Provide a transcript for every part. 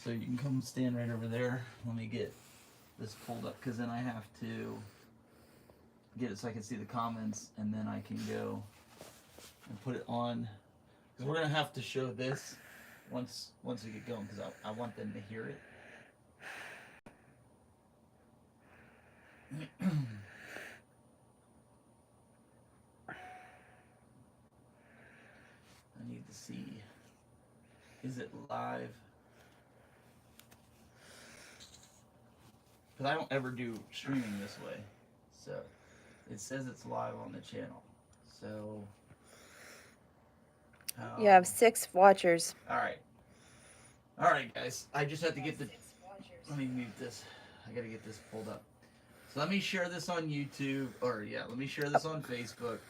So you can come stand right over there. Let me get this pulled up because then I have to get it so I can see the comments, and then I can go and put it on. Because we're gonna have to show this once we get going because I want them to hear it. I need to see, is it live? Because I don't ever do streaming this way. So it says it's live on the channel. So you have 6 watchers. All right, guys. I just have to get the. Let me mute this. I gotta get this pulled up. So let me share this on YouTube, or yeah, let me share this on Facebook.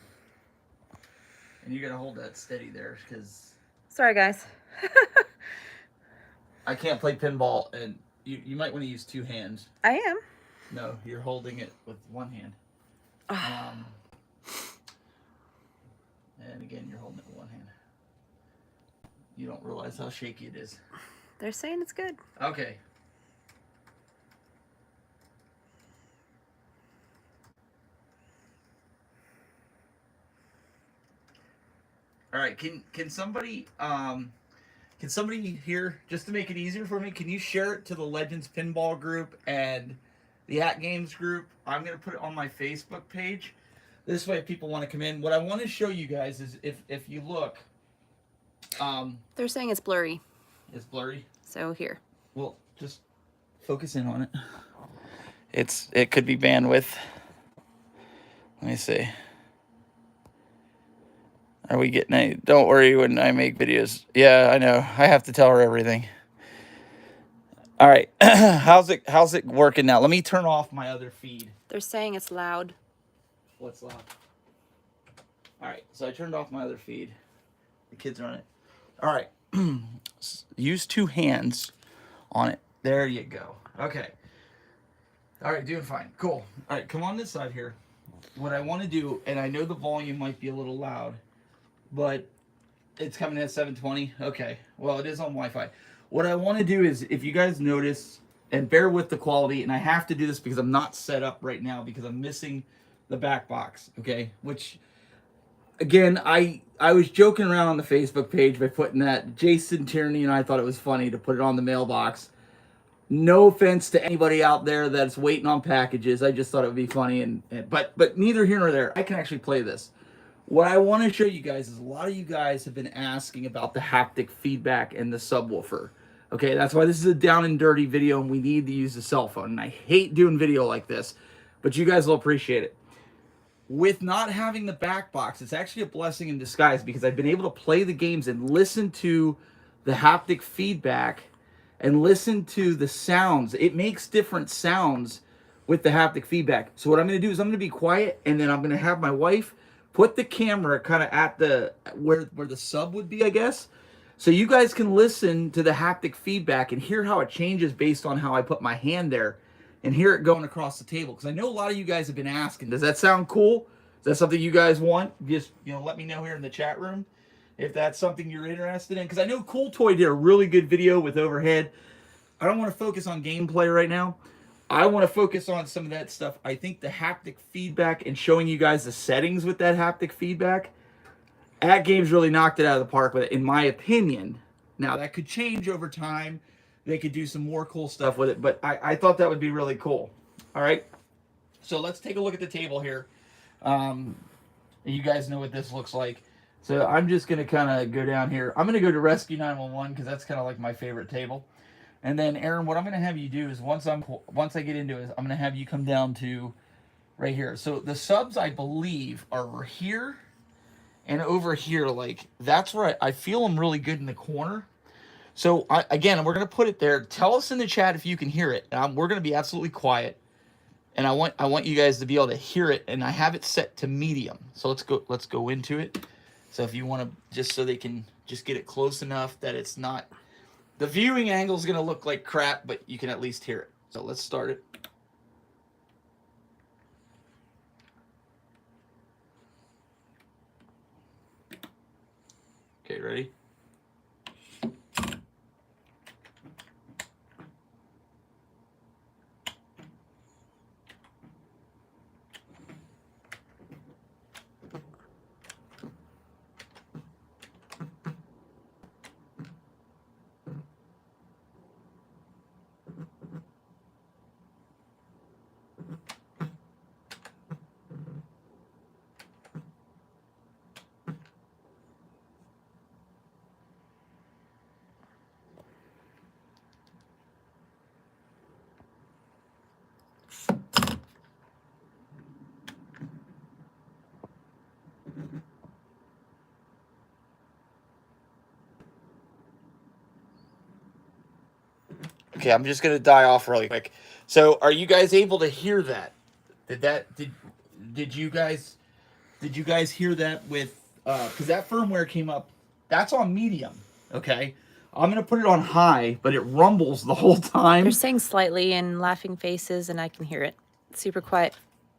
And you gotta hold that steady there, because. Sorry, guys. I can't play pinball, and you might want to use 2 hands. I am. No, you're holding it with 1 hand. And again, you're holding it with 1 hand. You don't realize how shaky it is. They're saying it's good. Okay. All right. Can somebody here, just to make it easier for me, can you share it to the Legends Pinball group and the Atgames group? I'm gonna put it on my Facebook page. This way, if people want to come in. What I want to show you guys is if you look. They're saying it's blurry. It's blurry. So here. Well, just focus in on it. It could be bandwidth. Let me see. Are we getting any? Don't worry when I make videos. Yeah, I know. I have to tell her everything. All right. How's it working now? Let me turn off my other feed. They're saying it's loud. What's loud? All right. So I turned off my other feed. The kids are on it. All right. Use 2 hands on it. There you go. Okay. All right, doing fine. Cool. All right, come on this side here. What I want to do, and I know the volume might be a little loud, but it's coming at 720. Okay. Well, it is on Wi-Fi. What I want to do is, if you guys notice, and bear with the quality, and I have to do this because I'm not set up right now because I'm missing the back box, okay? Which, again, I was joking around on the Facebook page by putting that. Jason Tierney and I thought it was funny to put it on the mailbox. No offense to anybody out there that's waiting on packages. I just thought it would be funny, but neither here nor there. I can actually play this. What I want to show you guys is a lot of you guys have been asking about the haptic feedback and the subwoofer. Okay, that's why this is a down and dirty video, and we need to use the cell phone. And I hate doing video like this, but you guys will appreciate it. With not having the back box, it's actually a blessing in disguise because I've been able to play the games and listen to the haptic feedback and listen to the sounds. It makes different sounds with the haptic feedback. So what I'm going to do is I'm going to be quiet, and then I'm going to have my wife put the camera kind of at the where the sub would be, I guess. So you guys can listen to the haptic feedback and hear how it changes based on how I put my hand there and hear it going across the table. Because I know a lot of you guys have been asking, does that sound cool? Is that something you guys want? Just, let me know here in the chat room if that's something you're interested in. Because I know Cool Toy did a really good video with overhead. I don't want to focus on gameplay right now. I want to focus on some of that stuff. I think the haptic feedback and showing you guys the settings with that haptic feedback, Atgames really knocked it out of the park with it, in my opinion. Now, that could change over time. They could do some more cool stuff with it, but I thought that would be really cool. All right? So let's take a look at the table here. You guys know what this looks like. So I'm just going to kind of go down here. I'm going to go to Rescue 911 because that's kind of like my favorite table. And then, Aaron, what I'm going to have you do is once I get into it, I'm going to have you come down to right here. So the subs, I believe, are here and over here. Like, that's where I feel them really good in the corner. So, again, we're going to put it there. Tell us in the chat if you can hear it. We're going to be absolutely quiet. And I want you guys to be able to hear it. And I have it set to medium. So let's go into it. So if you want to, just so they can just get it close enough that it's not... The viewing angle is going to look like crap, but you can at least hear it. So let's start it. Okay, ready? Okay, I'm just gonna die off really quick. So, are you guys able to hear that? Did you guys hear that with because that firmware came up? That's on medium. Okay, I'm gonna put it on high, but it rumbles the whole time. They're saying slightly in laughing faces, and I can hear it. Super quiet.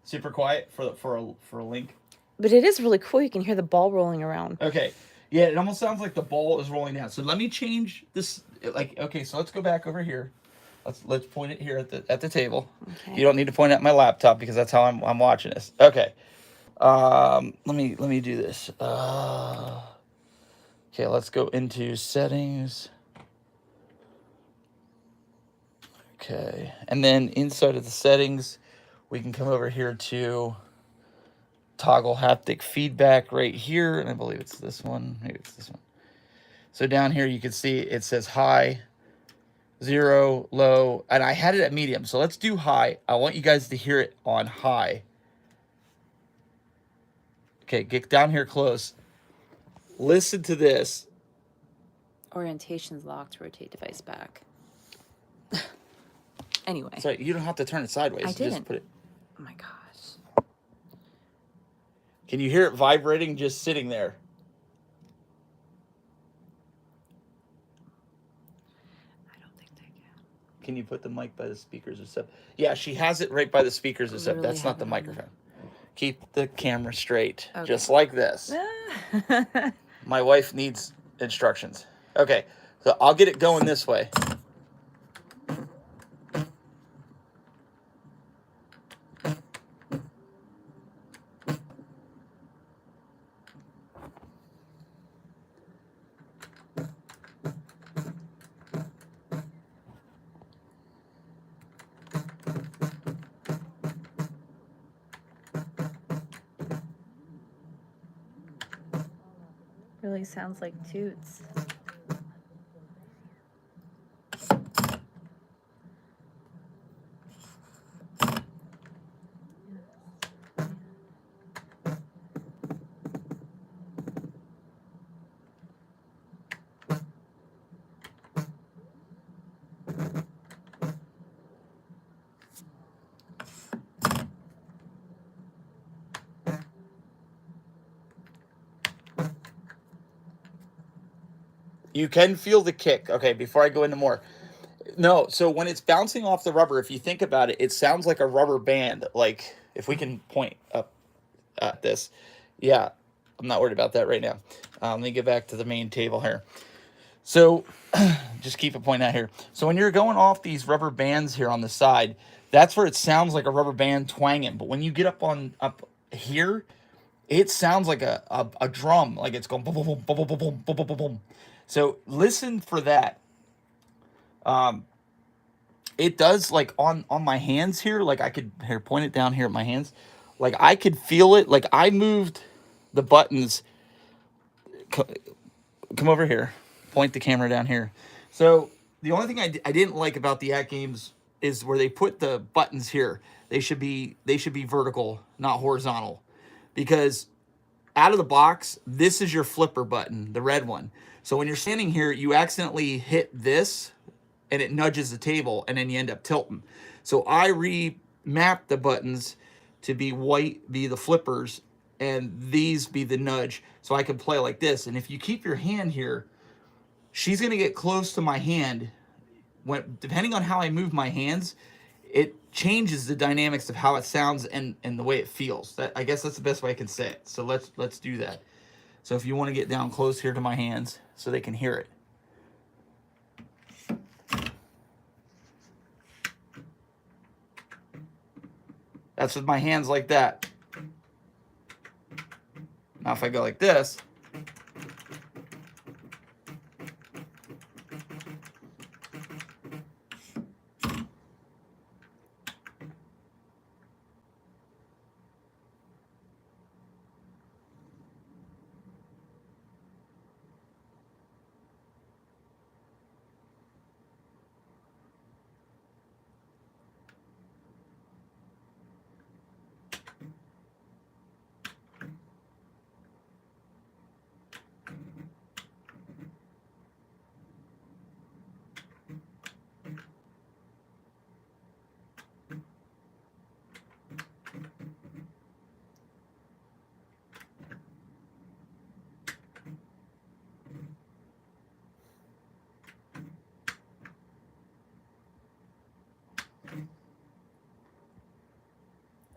Super quiet for a link. But it is really cool. You can hear the ball rolling around. Okay. Yeah, it almost sounds like the ball is rolling down. So let me change this. Like, okay, so let's go back over here. Let's point it here at the table. Okay. You don't need to point at my laptop because that's how I'm watching this. Okay. Let me do this. Okay, let's go into settings. Okay, and then inside of the settings, we can come over here to toggle haptic feedback right here, and I believe it's this one. Maybe it's this one. So down here you can see it says high, 0, low, and I had it at medium. So let's do high. I want you guys to hear it on high. Okay, get down here close. Listen to this. Orientation's locked. Rotate device back. Anyway. So you don't have to turn it sideways. I didn't. Just put it. Oh my gosh. Can you hear it vibrating just sitting there? I don't think they can. Can you put the mic by the speakers or stuff? Yeah, she has it right by the speakers or stuff. Literally That's not the have it on microphone. Keep the camera straight, Okay. just like this. My wife needs instructions. Okay, so I'll get it going this way. Really sounds like toots. You can feel the kick. Okay, before I go into more. No, so when it's bouncing off the rubber, if you think about it, it sounds like a rubber band. Like, if we can point up at this. Yeah, I'm not worried about that right now. Let me get back to the main table here. So, just keep a point out here. So when you're going off these rubber bands here on the side, that's where it sounds like a rubber band twanging. But when you get up here, it sounds like a drum, like it's going boom, boom, boom, boom, boom, boom, boom, boom, boom, boom. So listen for that. It does, like on my hands here, like I could point it down here at my hands, like I could feel it. Like I moved the buttons. Come over here, point the camera down here. So the only thing I didn't like about the Atgames is where they put the buttons here. They should be vertical, not horizontal, because out of the box, this is your flipper button, the red one. So when you're standing here, you accidentally hit this and it nudges the table and then you end up tilting. So I remapped the buttons to be white, be the flippers, and these be the nudge. So I can play like this. And if you keep your hand here, she's gonna get close to my hand. Depending on how I move my hands, it changes the dynamics of how it sounds and the way it feels. I guess that's the best way I can say it. So let's do that. So if you want to get down close here to my hands so they can hear it. That's with my hands like that. Now if I go like this,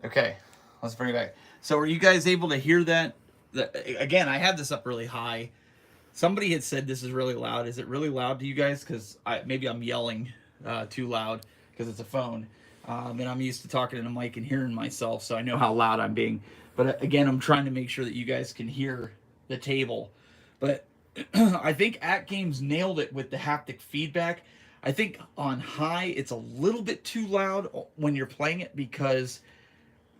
Okay, let's bring it back. So are you guys able to hear that? Again, I have this up really high. Somebody had said this is really loud. Is it really loud to you guys? Because maybe I'm yelling too loud because it's a phone. And I'm used to talking in a mic and hearing myself, so I know how loud I'm being. But again, I'm trying to make sure that you guys can hear the table. But I think Atgames nailed it with the haptic feedback. I think on high, it's a little bit too loud when you're playing it because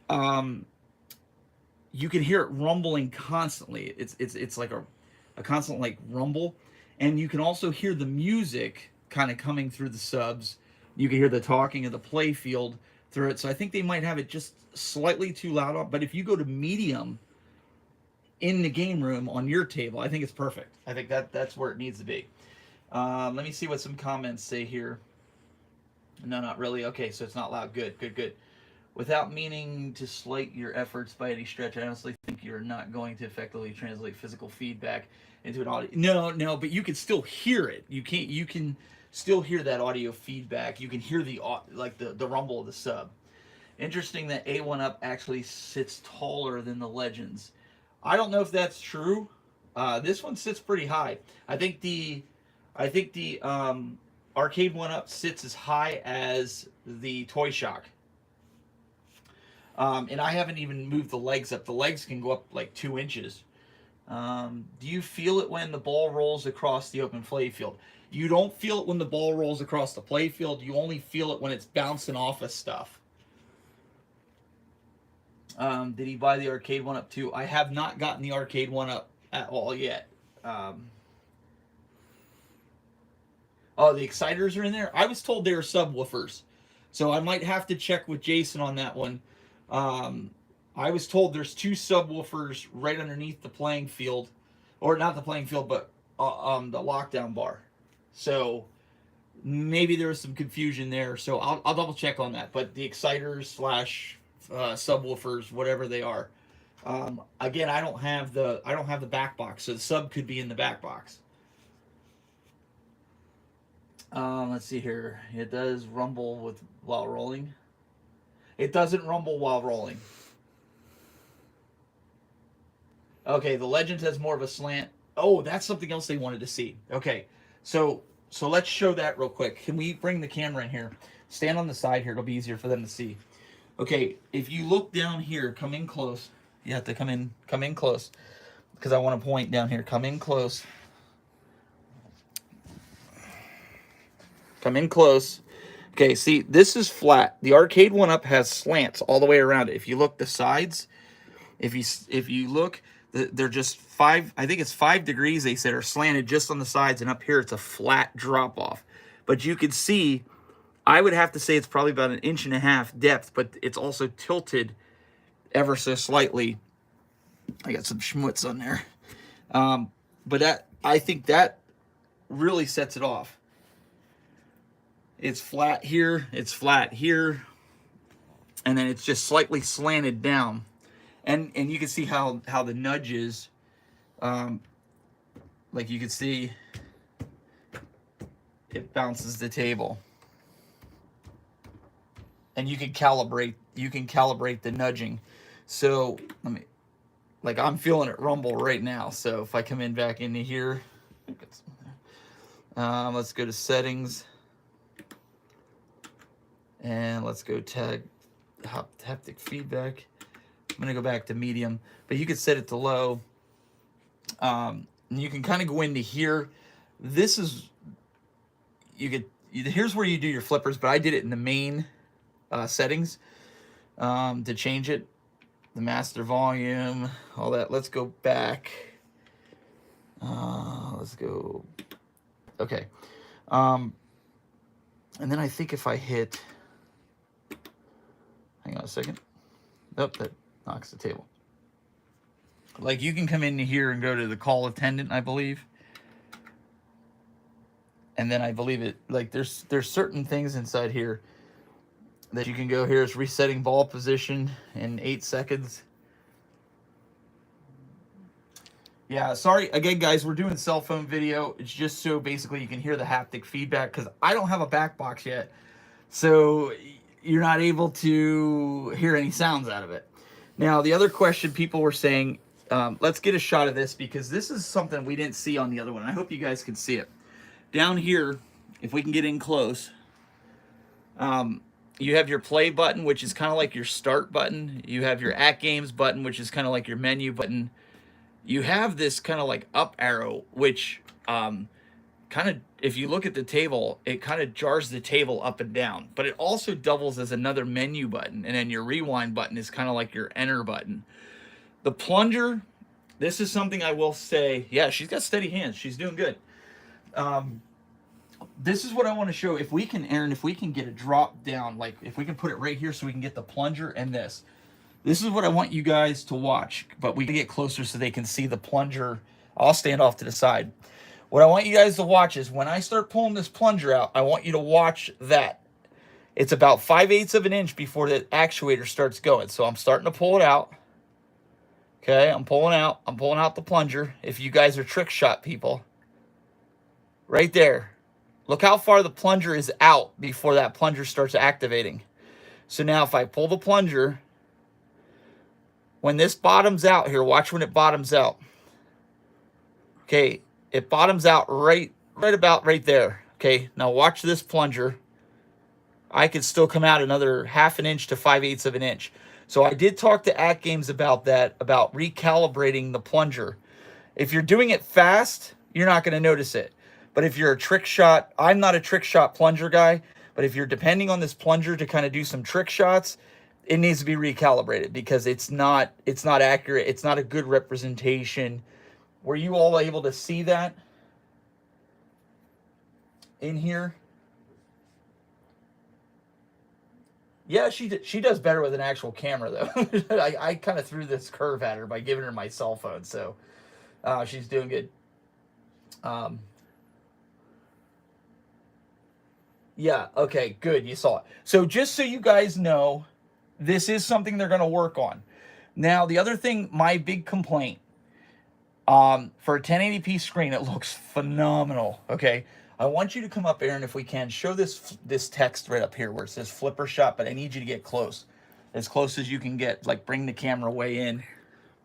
you can hear it rumbling constantly. It's like a constant like rumble, and you can also hear the music kind of coming through the subs. You can hear the talking of the play field through it. So I think they might have it just slightly too loud. But if you go to medium in the game room on your table, I think it's perfect. I think that's where it needs to be. Let me see what some comments say here. No, not really. Okay, so it's not loud. Good, good, good. Without meaning to slight your efforts by any stretch, I honestly think you're not going to effectively translate physical feedback into an audio. No, but you can still hear it. You can still hear that audio feedback. You can hear the rumble of the sub. Interesting that A1 Up actually sits taller than the Legends. I don't know if that's true. This one sits pretty high. I think the Arcade 1-Up sits as high as the Toy Shock. And I haven't even moved the legs up. The legs can go up like 2 inches. Do you feel it when the ball rolls across the open play field? You don't feel it when the ball rolls across the play field. You only feel it when it's bouncing off of stuff. Did he buy the Arcade 1-Up too? I have not gotten the Arcade 1-Up at all yet. Oh, the exciters are in there? I was told they were subwoofers. So I might have to check with Jason on that one. I was told there's 2 subwoofers right underneath the playing field. Or not the playing field, but the lockdown bar. So maybe there was some confusion there. So I'll double check on that. But the exciters slash subwoofers, whatever they are. Again, I don't have the back box, so the sub could be in the back box. Let's see here. It does rumble while rolling. It doesn't rumble while rolling. Okay, the Legends has more of a slant. Oh, that's something else they wanted to see. Okay, so let's show that real quick. Can we bring the camera in here? Stand on the side here. It'll be easier for them to see. Okay, if you look down here, come in close. You have to come in close, because I want to point down here. Come in close. Come in close. Okay, see, this is flat. The Arcade 1-Up has slants all the way around it. If you look the sides, if you look, they're just 5, I think it's 5 degrees, they said, are slanted just on the sides, and up here it's a flat drop off. But you can see, I would have to say it's probably about 1.5 inch depth, but it's also tilted ever so slightly. I got some schmutz on there. But I think that really sets it off. It's flat here, it's flat here, and then it's just slightly slanted down. And you can see how the nudges, like you can see, it bounces the table. And you can calibrate the nudging. So I'm feeling it rumble right now. So if I come in back into here, let's go to settings. And let's go tag haptic feedback. I'm going to go back to medium, but you could set it to low. And you can kind of go into here. This is, here's where you do your flippers, but I did it in the main settings to change it. The master volume, all that. Let's go back. Let's go. Okay. And then I think if I hit, hang on a second. Nope, that knocks the table. Like you can come in here and go to the call attendant, I believe. And then I believe it, like there's certain things inside here that you can go. Here is resetting ball position in 8 seconds. Yeah, sorry again, guys. We're doing cell phone video. It's just so basically you can hear the haptic feedback because I don't have a back box yet. So you're not able to hear any sounds out of it. Now, the other question people were saying, let's get a shot of this because this is something we didn't see on the other one. I hope you guys can see it. Down here, if we can get in close, you have your play button, which is kind of like your start button. You have your Atgames button, which is kind of like your menu button. You have this kind of like up arrow, which kind of, if you look at the table, it kind of jars the table up and down. But it also doubles as another menu button. And then your rewind button is kind of like your enter button. The plunger, this is something I will say. Yeah, she's got steady hands. She's doing good. This is what I want to show. If we can, Aaron, if we can get a drop down, like if we can put it right here so we can get the plunger and this. This is what I want you guys to watch, but we can get closer so they can see the plunger. I'll stand off to the side. What I want you guys to watch is when I start pulling this plunger out, I want you to watch that. It's about 5/8 of an inch before the actuator starts going. So I'm starting to pull it out. Okay, I'm pulling out the plunger. If you guys are trick shot people, right there. Look how far the plunger is out before that plunger starts activating. So now if I pull the plunger, when this bottoms out here, watch when it bottoms out. Okay, it bottoms out right about right there. Okay, now watch this plunger. I could still come out another 1/2 an inch to 5/8 of an inch. So I did talk to Atgames about that, about recalibrating the plunger. If you're doing it fast, you're not going to notice it. But if you're a trick shot, I'm not a trick shot plunger guy, but if you're depending on this plunger to kind of do some trick shots, it needs to be recalibrated because it's not accurate. It's not a good representation. Were you all able to see that in here? Yeah, she does better with an actual camera, though. I kind of threw this curve at her by giving her my cell phone, so she's doing good. Yeah, okay, good, you saw it. So just so you guys know, this is something they're going to work on. Now, the other thing, my big complaint, for a 1080p screen, it looks phenomenal, okay? I want you to come up, Aaron, if we can. Show this text right up here where it says flipper shot, but I need you to get close. As close as you can get. Like, bring the camera way in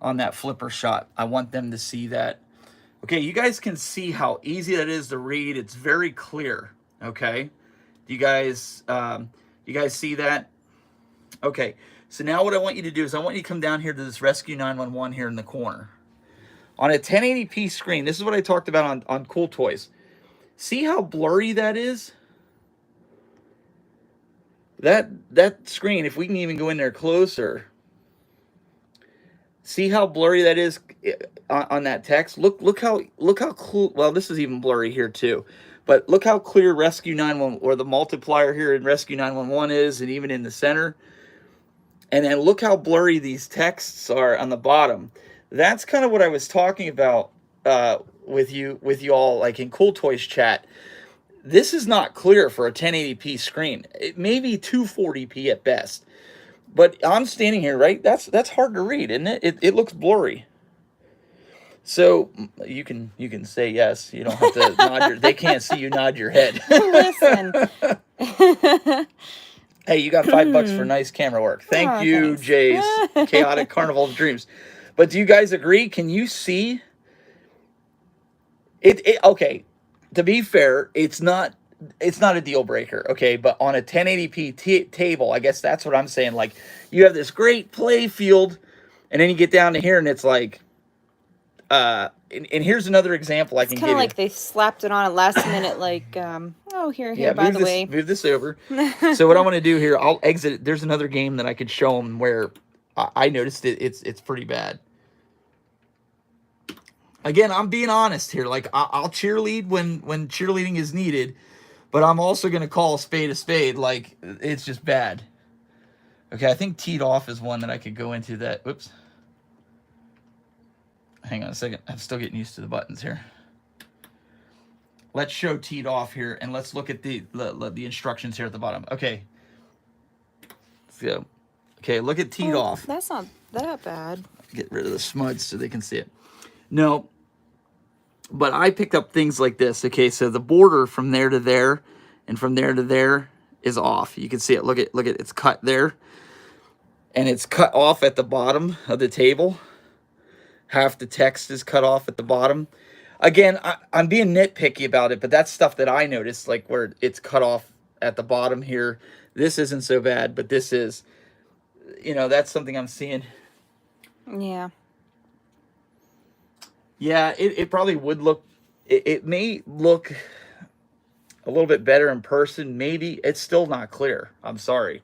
on that flipper shot. I want them to see that. Okay, you guys can see how easy that is to read. It's very clear, okay? You guys see that? Okay, so now what I want you to do is I want you to come down here to this Rescue 911 here in the corner. On a 1080p screen, this is what I talked about on Cool Toys. See how blurry that is? That screen, if we can even go in there closer. See how blurry that is on that text? Look how cool. Well, this is even blurry here too. But look how clear Rescue 911 or the multiplier here in Rescue 911 is, and even in the center. And then look how blurry these texts are on the bottom. That's kind of what I was talking about with you all, like in Cool Toys chat. This is not clear for a 1080p screen. It may be 240p at best. But I'm standing here, right? That's hard to read, isn't it? It looks blurry. So you can say yes. You don't have to nod your. They can't see you nod your head. Listen. Hey, you got $5 for nice camera work. Thank you, thanks. Jay's Chaotic Carnival of Dreams. But do you guys agree? Can you see it? Okay, to be fair, it's not a deal breaker. Okay, but on a 1080p table, I guess that's what I'm saying. Like you have this great play field, and then you get down to here, and it's like. And here's another example I can give you. It's kind of like they slapped it on at last minute, like, oh, here, by the way. Move this over. So what I want to do here, I'll exit it. There's another game that I could show them where I noticed it's pretty bad. Again, I'm being honest here. Like, I'll cheerlead when cheerleading is needed, but I'm also going to call a spade. Like, it's just bad. Okay, I think teed off is one that I could go into that. Whoops. Hang on a second. I'm still getting used to the buttons here. Let's show teed off here, and let's look at the instructions here at the bottom. Okay. So, okay, look at teed off. That's not that bad. Get rid of the smudge so they can see it. No, but I picked up things like this. Okay, so the border from there to there and from there to there is off. You can see it. Look at it's cut there. And it's cut off at the bottom of the table. Half the text is cut off at the bottom. Again, I'm being nitpicky about it, but that's stuff that I noticed, like where it's cut off at the bottom here. This isn't so bad, but this is, you know, that's something I'm seeing. Yeah. Yeah, it probably would look, it may look a little bit better in person. Maybe it's still not clear. I'm sorry.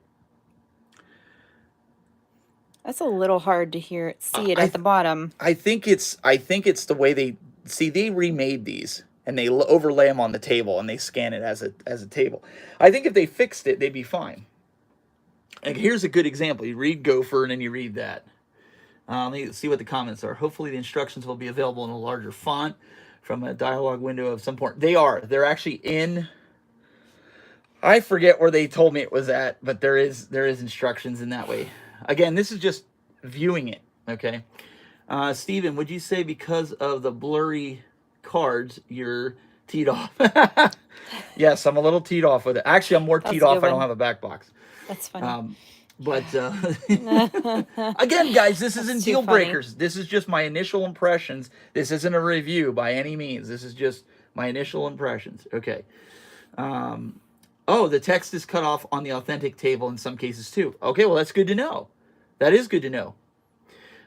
That's a little hard to see it at the bottom. I think it's the way they remade these and they overlay them on the table and they scan it as a table. I think if they fixed it, they'd be fine. And here's a good example. You read Gopher and then you read that. Let me see what the comments are. Hopefully the instructions will be available in a larger font from a dialog window of some point. They are. They're actually in. I forget where they told me it was at, but there is instructions in that way. Again, this is just viewing it, okay? Steven, would you say because of the blurry cards, you're teed off? Yes, I'm a little teed off with it. Actually, I'm more teed off. I don't have a back box. That's funny. But again, guys, this isn't deal breakers. This is just my initial impressions. This isn't a review by any means. This is just my initial impressions. Okay. Oh, the text is cut off on the authentic table in some cases too. Okay, well, that's good to know. That is good to know.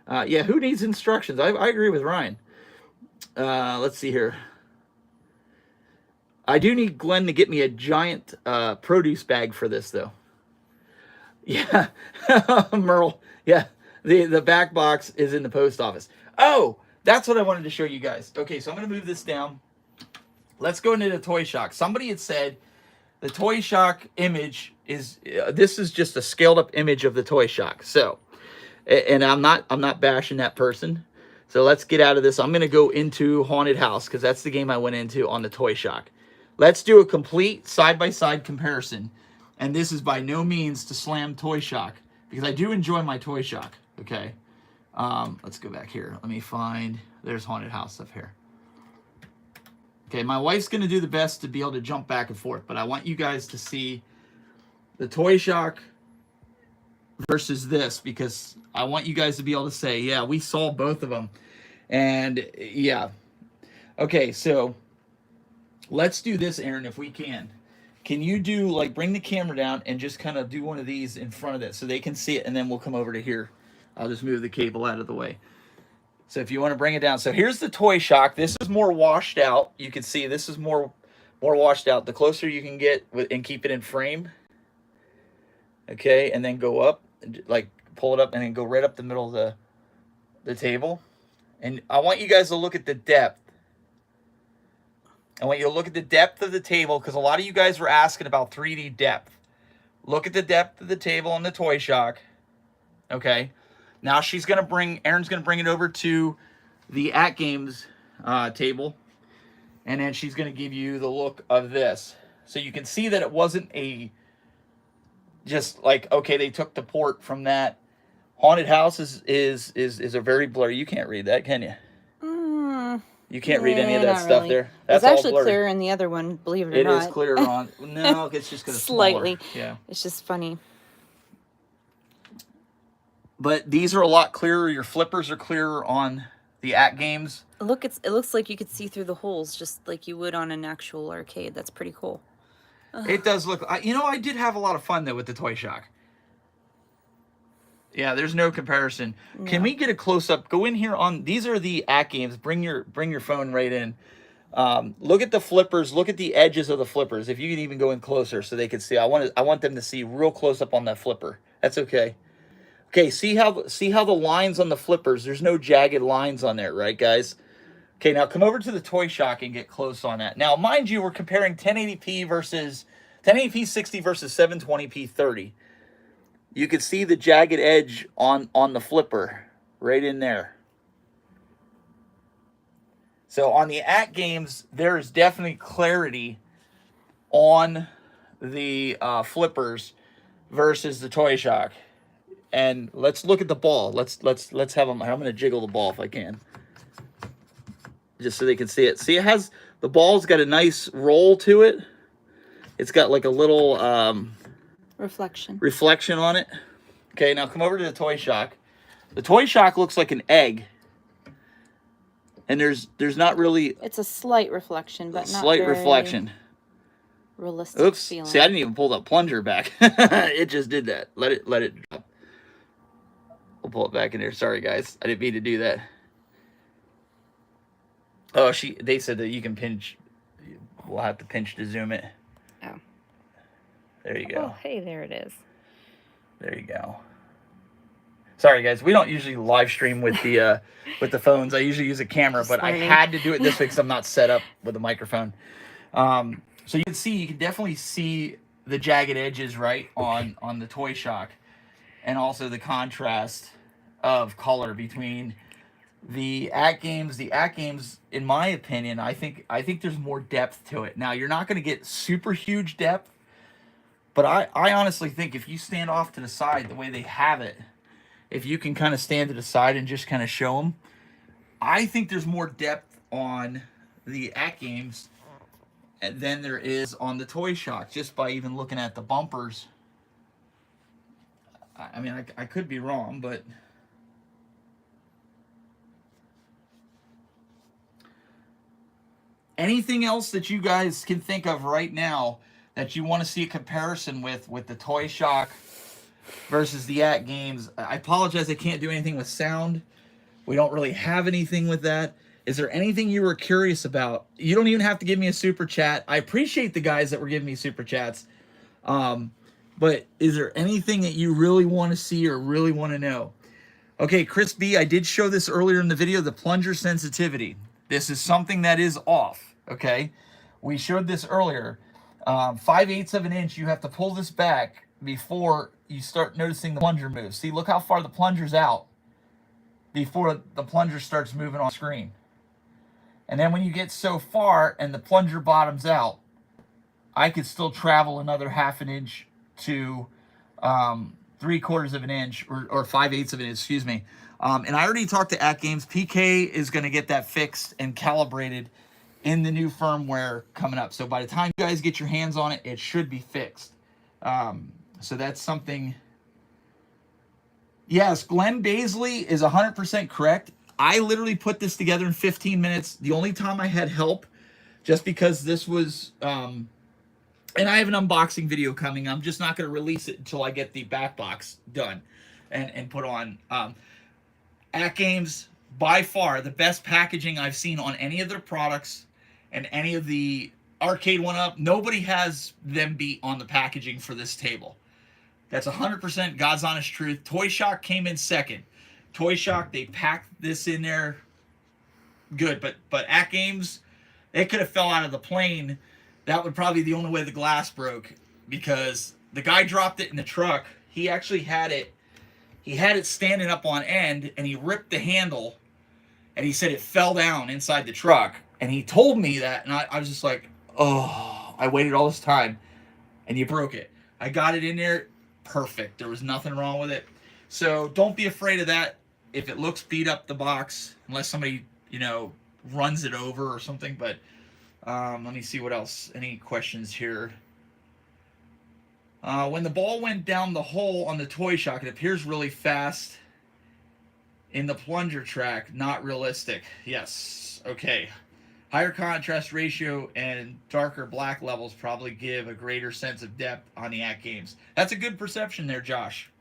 Yeah, who needs instructions? I agree with Ryan. Let's see here. I do need Glenn to get me a giant produce bag for this, though. Yeah, Merle. Yeah, the back box is in the post office. Oh, that's what I wanted to show you guys. Okay, so I'm going to move this down. Let's go into the Toy Shock. Somebody had said the Toy Shock image is, this is just a scaled up image of the Toy Shock. So, and I'm not bashing that person. So let's get out of this. I'm going to go into Haunted House because that's the game I went into on the Toy Shock. Let's do a complete side-by-side comparison. And this is by no means to slam Toy Shock because I do enjoy my Toy Shock. Okay. Let's go back here. Let me find, there's Haunted House up here. Okay, my wife's going to do the best to be able to jump back and forth, but I want you guys to see the Toy Shock versus this because I want you guys to be able to say, yeah, we saw both of them. And yeah. Okay, so let's do this, Aaron, if we can. Can you do, like, bring the camera down and just kind of do one of these in front of it so they can see it, and then we'll come over to here. I'll just move the cable out of the way. So if you want to bring it down. So here's the Toy Shock. This is more washed out. You can see this is more washed out. The closer you can get and keep it in frame. Okay, and then go up, like pull it up and then go right up the middle of the table. And I want you guys to look at the depth. I want you to look at the depth of the table because a lot of you guys were asking about 3D depth. Look at the depth of the table on the Toy Shock. Okay. Now Aaron's going to bring it over to the Atgames table. And then she's going to give you the look of this. So you can see that it wasn't just like, okay, they took the port from that. Haunted House is a very blurry. You can't read that, can you? You can't read any of that stuff really. There. That's it's actually all blurry. Clearer in the other one, believe it or not. It is clearer on. No, it's just because it's slightly. Smaller. Yeah. It's just funny. But these are a lot clearer. Your flippers are clearer on the Atgames. Look, it looks like you could see through the holes just like you would on an actual arcade. That's pretty cool. It does look. I did have a lot of fun though with the Toy Shock. Yeah, there's no comparison. No. Can we get a close up? Go in here on. These are the Atgames. Bring your phone right in. Look at the flippers. Look at the edges of the flippers. If you can even go in closer so they can see. I want them to see real close up on that flipper. That's okay. Okay, see how the lines on the flippers. There's no jagged lines on there, right, guys? Okay, now come over to the Toy Shock and get close on that. Now, mind you, we're comparing 1080p versus 1080p 60 versus 720p 30. You can see the jagged edge on the flipper right in there. So on the Atgames, there is definitely clarity on the flippers versus the Toy Shock. And let's look at the ball. Let's have them. I'm going to jiggle the ball if I can, just so they can see it. See, the ball's got a nice roll to it. It's got like a little reflection on it. Okay, now come over to the toy shock. The toy shock looks like an egg. And there's not really... It's a slight reflection, but not slight very reflection. realistic. Oops. Feeling. See, I didn't even pull the plunger back. It just did that. Let it drop. We'll pull it back in there. Sorry, guys. I didn't mean to do that. Oh, they said that you can pinch. We'll have to pinch to zoom it. Oh. There you go. Oh, hey, there it is. There you go. Sorry, guys. We don't usually live stream with the phones. I usually use a camera, but I had to do it this way because I'm not set up with a microphone. So you can definitely see the jagged edges, right, on the toy shock, and also the contrast of color between the Atgames. The Atgames, in my opinion, I think there's more depth to it. Now, you're not going to get super huge depth, but I honestly think if you stand off to the side the way they have it, if you can kind of stand to the side and just kind of show them, I think there's more depth on the Atgames than there is on the toy shock, just by even looking at the bumpers. I mean, I could be wrong, but anything else that you guys can think of right now that you want to see a comparison with the toy shock versus the Atgames? I apologize, I can't do anything with sound. We don't really have anything with that. Is there anything you were curious about? You don't even have to give me a super chat. I appreciate the guys that were giving me super chats. But is there anything that you really want to see or really want to know? Okay, Chris B, I did show this earlier in the video, the plunger sensitivity. This is something that is off, okay? We showed this earlier. 5/8 of an inch, you have to pull this back before you start noticing the plunger move. See, look how far the plunger's out before the plunger starts moving on screen. And then when you get so far and the plunger bottoms out, I could still travel another 1/2 inch to 3/4 of an inch, or 5/8 of an inch, excuse me. And I already talked to Atgames. PK is going to get that fixed and calibrated in the new firmware coming up. So by the time you guys get your hands on it, it should be fixed. So that's something. Yes, Glenn Baisley is 100% correct. I literally put this together in 15 minutes. The only time I had help, just because this was, and I have an unboxing video coming. I'm just not going to release it until I get the back box done and put on. Atgames, by far, the best packaging I've seen on any of their products and any of the arcade one-up. Nobody has them beat on the packaging for this table. That's 100% God's honest truth. Toy Shock came in second. Toy Shock, they packed this in there good, but Atgames, it could have fell out of the plane. That would probably be the only way the glass broke, because the guy dropped it in the truck. He actually had it standing up on end, and he ripped the handle, and he said it fell down inside the truck. And he told me that, and I was just like, oh, I waited all this time, and you broke it. I got it in there, perfect. There was nothing wrong with it. So don't be afraid of that. If it looks beat up, the box, unless somebody, runs it over or something. But let me see what else. Any questions here? When the ball went down the hole on the toy shock, it appears really fast in the plunger track. Not realistic. Yes. Okay. Higher contrast ratio and darker black levels probably give a greater sense of depth on the Atgames. That's a good perception there, Josh.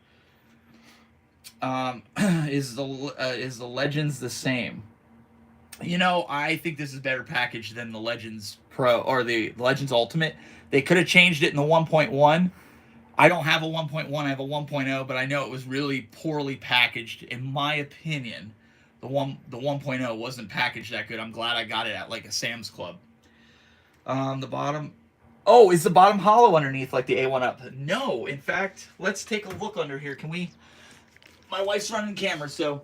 Is the Legends the same? I think this is better packaged than the Legends Pro or the Legends Ultimate. They could have changed it in the 1.1. I don't have a 1.1, I have a 1.0, but I know it was really poorly packaged. In my opinion, the 1.0 wasn't packaged that good. I'm glad I got it at like a Sam's Club. The bottom. Oh, is the bottom hollow underneath like the A1 up? No, in fact, let's take a look under here. Can we? My wife's running camera, so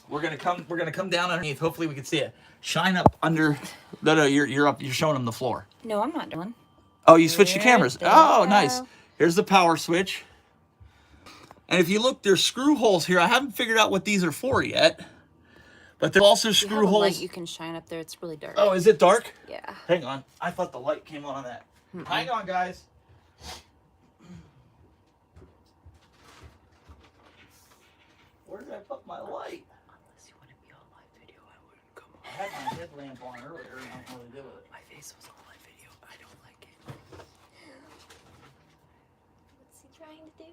we're gonna come down underneath. Hopefully we can see it. Shine up under. No, you're up. You're showing them the floor. No, I'm not doing. Oh, you switched the cameras. Oh, nice. Here's the power switch. And if you look, there's screw holes here. I haven't figured out what these are for yet. But there's also screw holes. Light you can shine up there. It's really dark. Oh, is it dark? Yeah. Hang on. I thought the light came on that. Hang on, guys. Where did I put my light? Unless you want to be on live video, I wouldn't come on. I had my headlamp on earlier and I don't know what to do with it. My face was on live video. I don't like it. What's he trying to do?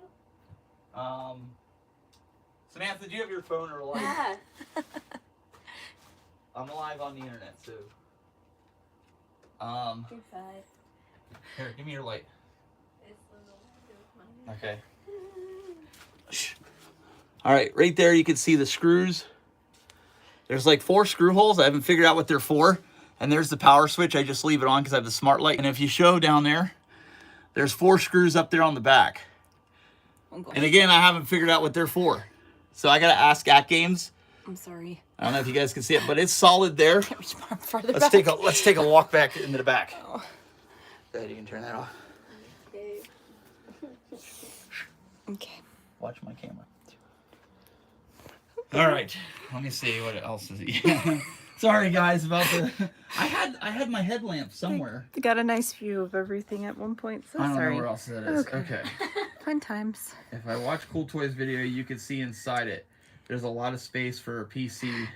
Samantha, do you have your phone or light? Ah. I'm live on the internet, so. You're fine. Here, give me your light. It's a little mine. Okay. Shh. All right, right there you can see the screws. There's like 4 screw holes. I haven't figured out what they're for. And there's the power switch. I just leave it on because I have the smart light. And if you show down there, there's 4 screws up there on the back. And again, I haven't figured out what they're for. So I got to ask Atgames. I'm sorry. I don't know if you guys can see it, but it's solid there. Can't reach farther Let's back. take a walk back into the back. Oh. Go ahead, you can turn that off. Okay. Okay. Watch my camera. All right, let me see what else is it. Sorry guys about the. I had my headlamp somewhere. I got a nice view of everything at one point. So I don't sorry. know where else that is. Okay. Okay. Fun times. If I watch Cool Toys video, you can see inside it. There's a lot of space for a PC.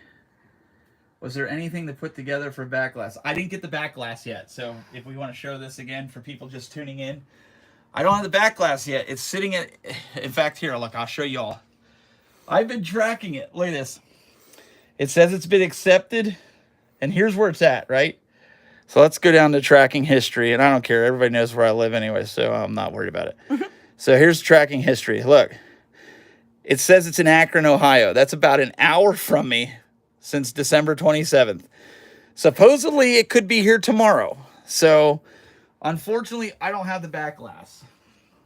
Was there anything to put together for back glass? I didn't get the back glass yet, so if we want to show this again for people just tuning in, I don't have the back glass yet. It's sitting at. In fact, here, look, I'll show y'all. I've been tracking it. Look at this. It says it's been accepted, and here's where it's at, right? So let's go down to tracking history, and I don't care. Everybody knows where I live anyway, so I'm not worried about it. So here's tracking history. Look. It says it's in Akron, Ohio. That's about an hour from me since December 27th. Supposedly, it could be here tomorrow. So, unfortunately, I don't have the back glass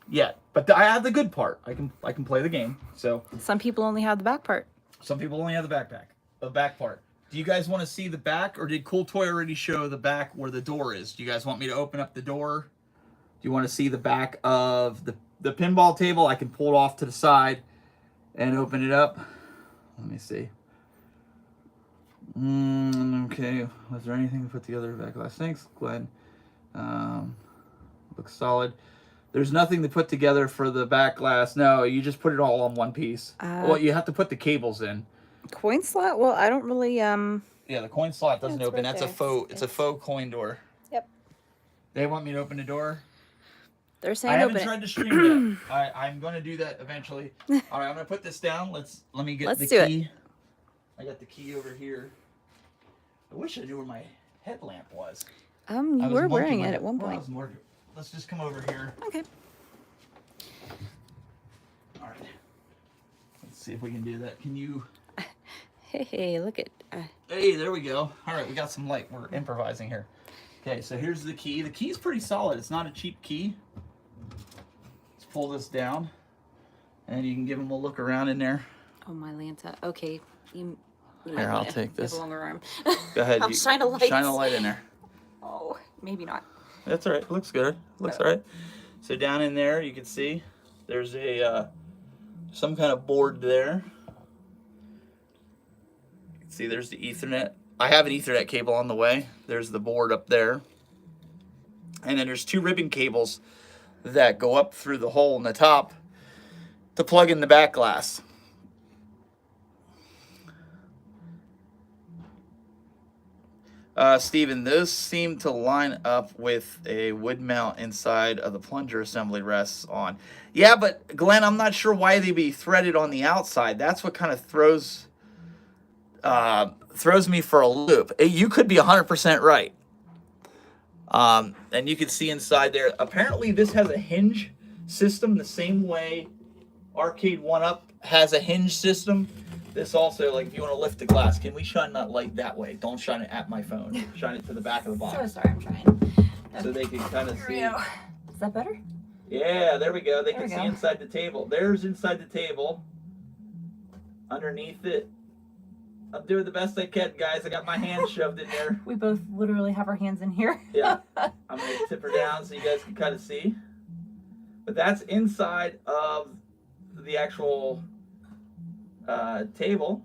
yet. But I have the good part. I can play the game. So Some people only have the back part. some people only have the back part. Do you guys want to see the back, or did Cool Toy already show the back where the door is? Do you guys want me to open up the door? Do you want to see the back of the pinball table? I can pull it off to the side and open it up. Let me see. Okay. Was there anything to put together back glass? Thanks, Glenn. Looks solid. There's nothing to put together for the back glass. No, you just put it all on one piece. Well, you have to put the cables in. Coin slot? Well, I don't really Yeah, the coin slot doesn't it's open. right That's there. a faux. It's a faux coin door. Yep. They want me to open the door. They're I saying haven't open tried to stream yet. I'm going to do that eventually. All right, I'm going to put this down. Let me get Let's the do it. key. I got the key over here. I wish I knew where my headlamp was. it. I You was were wearing monkeying it at one well, I point. was more- Let's just come over here. Okay. All right. Let's see if we can do that. Can you? Hey, look at. Hey, there we go. All right, we got some light. We're improvising here. Okay, so here's the key. The key's pretty solid. It's not a cheap key. Let's pull this down, and you can give them a look around in there. Oh, my Lanta. Okay. You Here, might I'll wanna take this. Have a longer arm. Go ahead. I'll shine a light. Shine a light in there. Oh, maybe not. That's all right. Looks good. Looks all right. So down in there, you can see there's a some kind of board there. You can see there's the Ethernet. I have an Ethernet cable on the way. There's the board up there. And then there's 2 ribbon cables that go up through the hole in the top to plug in the back glass. Steven, those seem to line up with a wood mount inside of the plunger assembly rests on. Yeah, but Glenn, I'm not sure why they be threaded on the outside. That's what kind of throws me for a loop. You could be 100% right. And you can see inside there. Apparently, this has a hinge system the same way Arcade 1-Up has a hinge system. This also, like, if you want to lift the glass, can we shine that light that way? Don't shine it at my phone. Shine it to the back of the box. So sorry, I'm trying. So they can kind of see. Is that better? Yeah, there we go. They There can we see go. inside the table. There's inside the table. Underneath it. I'm doing the best I can, guys. I got my hand shoved in there. We both literally have our hands in here. Yeah. I'm going to tip her down so you guys can kind of see. But that's inside of the actual table.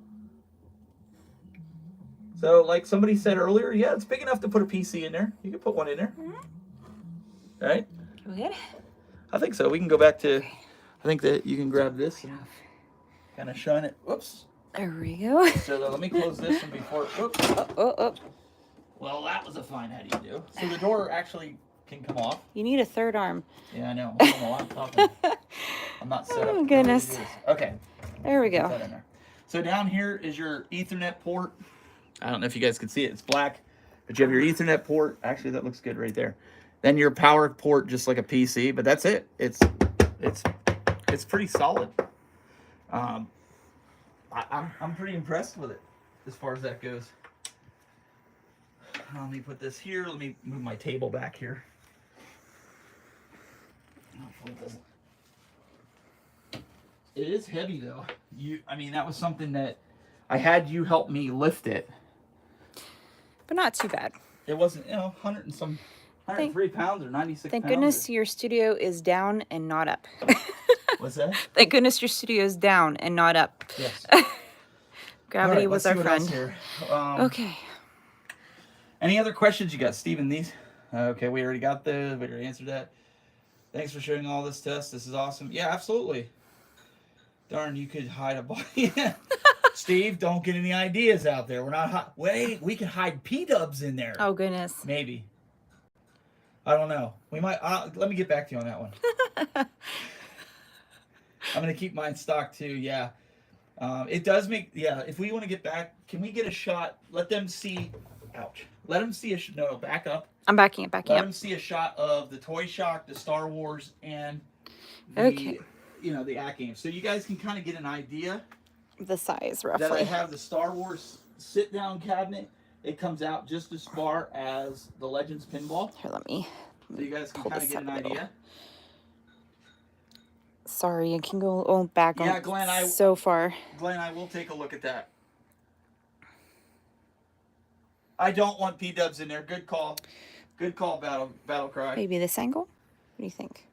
So, like somebody said earlier, yeah, it's big enough to put a PC in there. You can put one in there. Right? We good? I think so. We can go back to. I think that you can grab this and kind of shine it. Whoops. There we go. So let me close this one before. Whoops. Oh. Well, that was a fine how do you do. So the door actually can come off. You need a third arm. Yeah, I know. I'm on the laptop. I'm not set up. Oh, goodness. Okay. There we Put go. that in there. So down here is your Ethernet port. I don't know if you guys can see it. It's black, but you have your Ethernet port. Actually, that looks good right there. Then your power port, just like a PC. But that's it. It's pretty solid. I'm pretty impressed with it as far as that goes. Let me put this here. Let me move my table back here. Hopefully it doesn't. It is heavy though. I mean, that was something that I had you help me lift it. But not too bad. It wasn't, 100 and some, 103 pounds or 96 Thank pounds. goodness your studio is down and not up. What's that? Thank goodness your studio is down and not up. Yes. Gravity All right, was let's our see what else friend. here. Okay. Any other questions you got, Steven? These? Okay, we already got those. We already answered that. Thanks for showing all this to us. This is awesome. Yeah, absolutely. Darn, you could hide a body. Steve, don't get any ideas out there. We're not. Wait, we can hide P-dubs in there. Oh, goodness. Maybe. I don't know. We might. Let me get back to you on that one. I'm gonna keep mine stocked too. Yeah. It does make. Yeah. If we want to get back, can we get a shot? Let them see. Ouch. Let them see a. No, back up. I'm backing it, Let them see a shot of the Toy Shock, the Star Wars, and the, Okay. the Atgames. So you guys can kind of get an idea The size, that I roughly. have the Star Wars sit-down cabinet. It comes out just as far as the Legends Pinball. Here, let me. So you guys can Pull kind of this get an up a little. idea. Sorry, I can go back Yeah, on Glenn, so far. Glenn, I will take a look at that. I don't want P-dubs in there. Good call. Good call, Battle Cry. Maybe this angle? What do you think?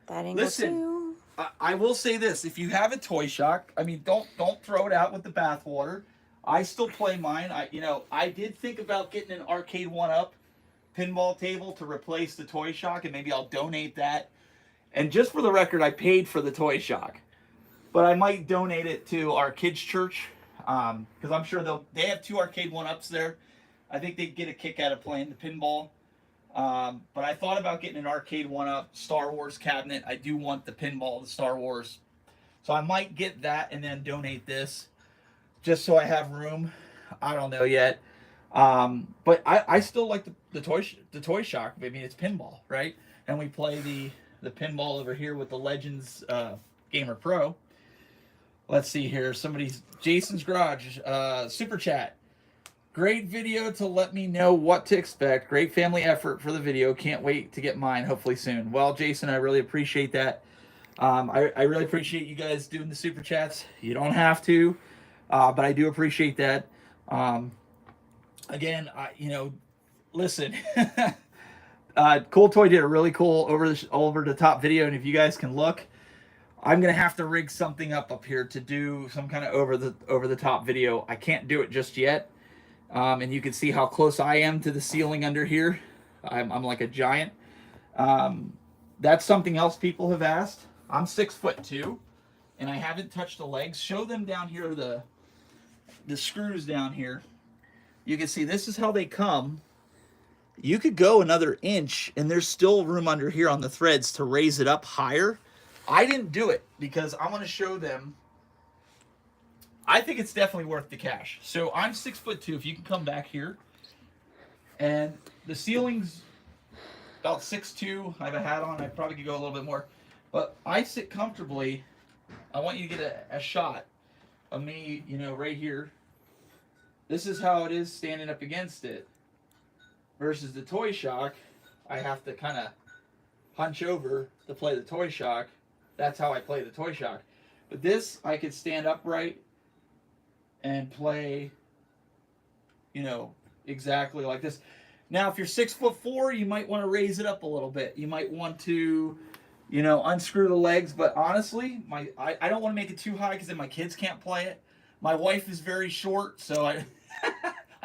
That angle Listen. too? I will say this: if you have a Toy Shock, I mean, don't throw it out with the bathwater. I still play mine. I did think about getting an Arcade 1-Up pinball table to replace the Toy Shock, and maybe I'll donate that. And just for the record, I paid for the Toy Shock, but I might donate it to our kids' church because I'm sure they have 2 Arcade 1-Ups there. I think they'd get a kick out of playing the pinball. But I thought about getting an Arcade 1-Up Star Wars cabinet. I do want the pinball, the Star Wars. So I might get that and then donate this just so I have room. I don't know yet. But I still like the Toy Shock. I mean, it's pinball, right? And we play the pinball over here with the Legends Gamer Pro. Let's see here. Jason's Garage, Super Chat. Great video to let me know what to expect. Great family effort for the video. Can't wait to get mine, hopefully soon. Well, Jason, I really appreciate that. I really appreciate you guys doing the Super Chats. You don't have to, but I do appreciate that. Again, listen. Cool Toy did a really cool over the top video, and if you guys can look, I'm gonna have to rig something up here to do some kind of over the top video. I can't do it just yet. And you can see how close I am to the ceiling under here. I'm like a giant. That's something else people have asked. I'm 6'2", and I haven't touched the legs. Show them down here the screws down here. You can see this is how they come. You could go another inch, and there's still room under here on the threads to raise it up higher. I didn't do it because I'm going to show them. I think it's definitely worth the cash. So I'm 6'2". If you can come back here, and the ceiling's about 6'2". I have a hat on. I probably could go a little bit more, but I sit comfortably. I want you to get a shot of me, right here. This is how it is standing up against it. Versus the Toy Shock, I have to kind of hunch over to play the Toy Shock. That's how I play the Toy Shock. But this, I could stand upright and play, exactly like this. Now, if you're 6'4", you might want to raise it up a little bit. You might want to, unscrew the legs. But honestly, I don't want to make it too high because then my kids can't play it. My wife is very short, so I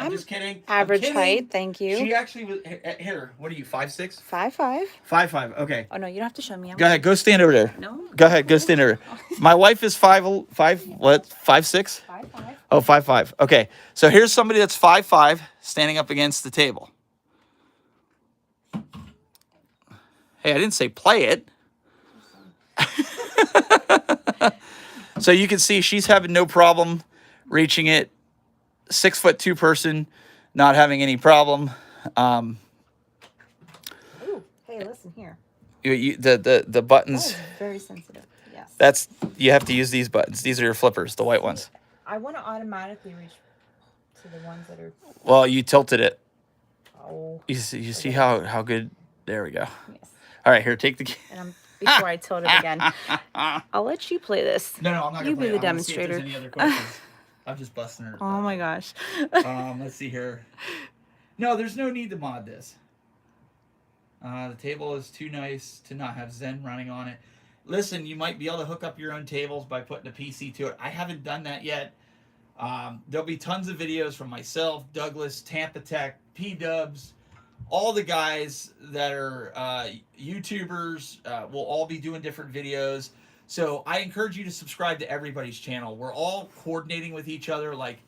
I'm just kidding. Average I'm kidding. height, thank you. She actually was here. What are you? 5'6"? 5'5". 5'5". Okay. Oh no, you don't have to show me. Go ahead. Go stand over there. No. Go ahead. Go stand over there. My wife is 5'6"? 5'5". Oh, 5'5". Okay. So here's somebody that's 5'5" standing up against the table. Hey, I didn't say play it. So you can see she's having no problem reaching it. 6'2" person, not having any problem. Ooh, hey, listen here. The buttons. Oh, very sensitive. Yes. That's you have to use these buttons. These are your flippers, the white ones. I want to automatically reach to the ones that are. Well, you tilted it. Oh. You see how good. There we go. Yes. All right, here, take the. And before I tilt it again, I'll let you play this. No, I'm not. You gonna be play the it. I wanna see if there's demonstrator. any other questions. I'm just busting her. Oh my gosh. Let's see here. No, there's no need to mod this. The table is too nice to not have Zen running on it. Listen, you might be able to hook up your own tables by putting a PC to it. I haven't done that yet. There'll be tons of videos from myself, Douglas, Tampa Tech, P-Dubs, all the guys that are YouTubers will all be doing different videos. So I encourage you to subscribe to everybody's channel. We're all coordinating with each other. Like,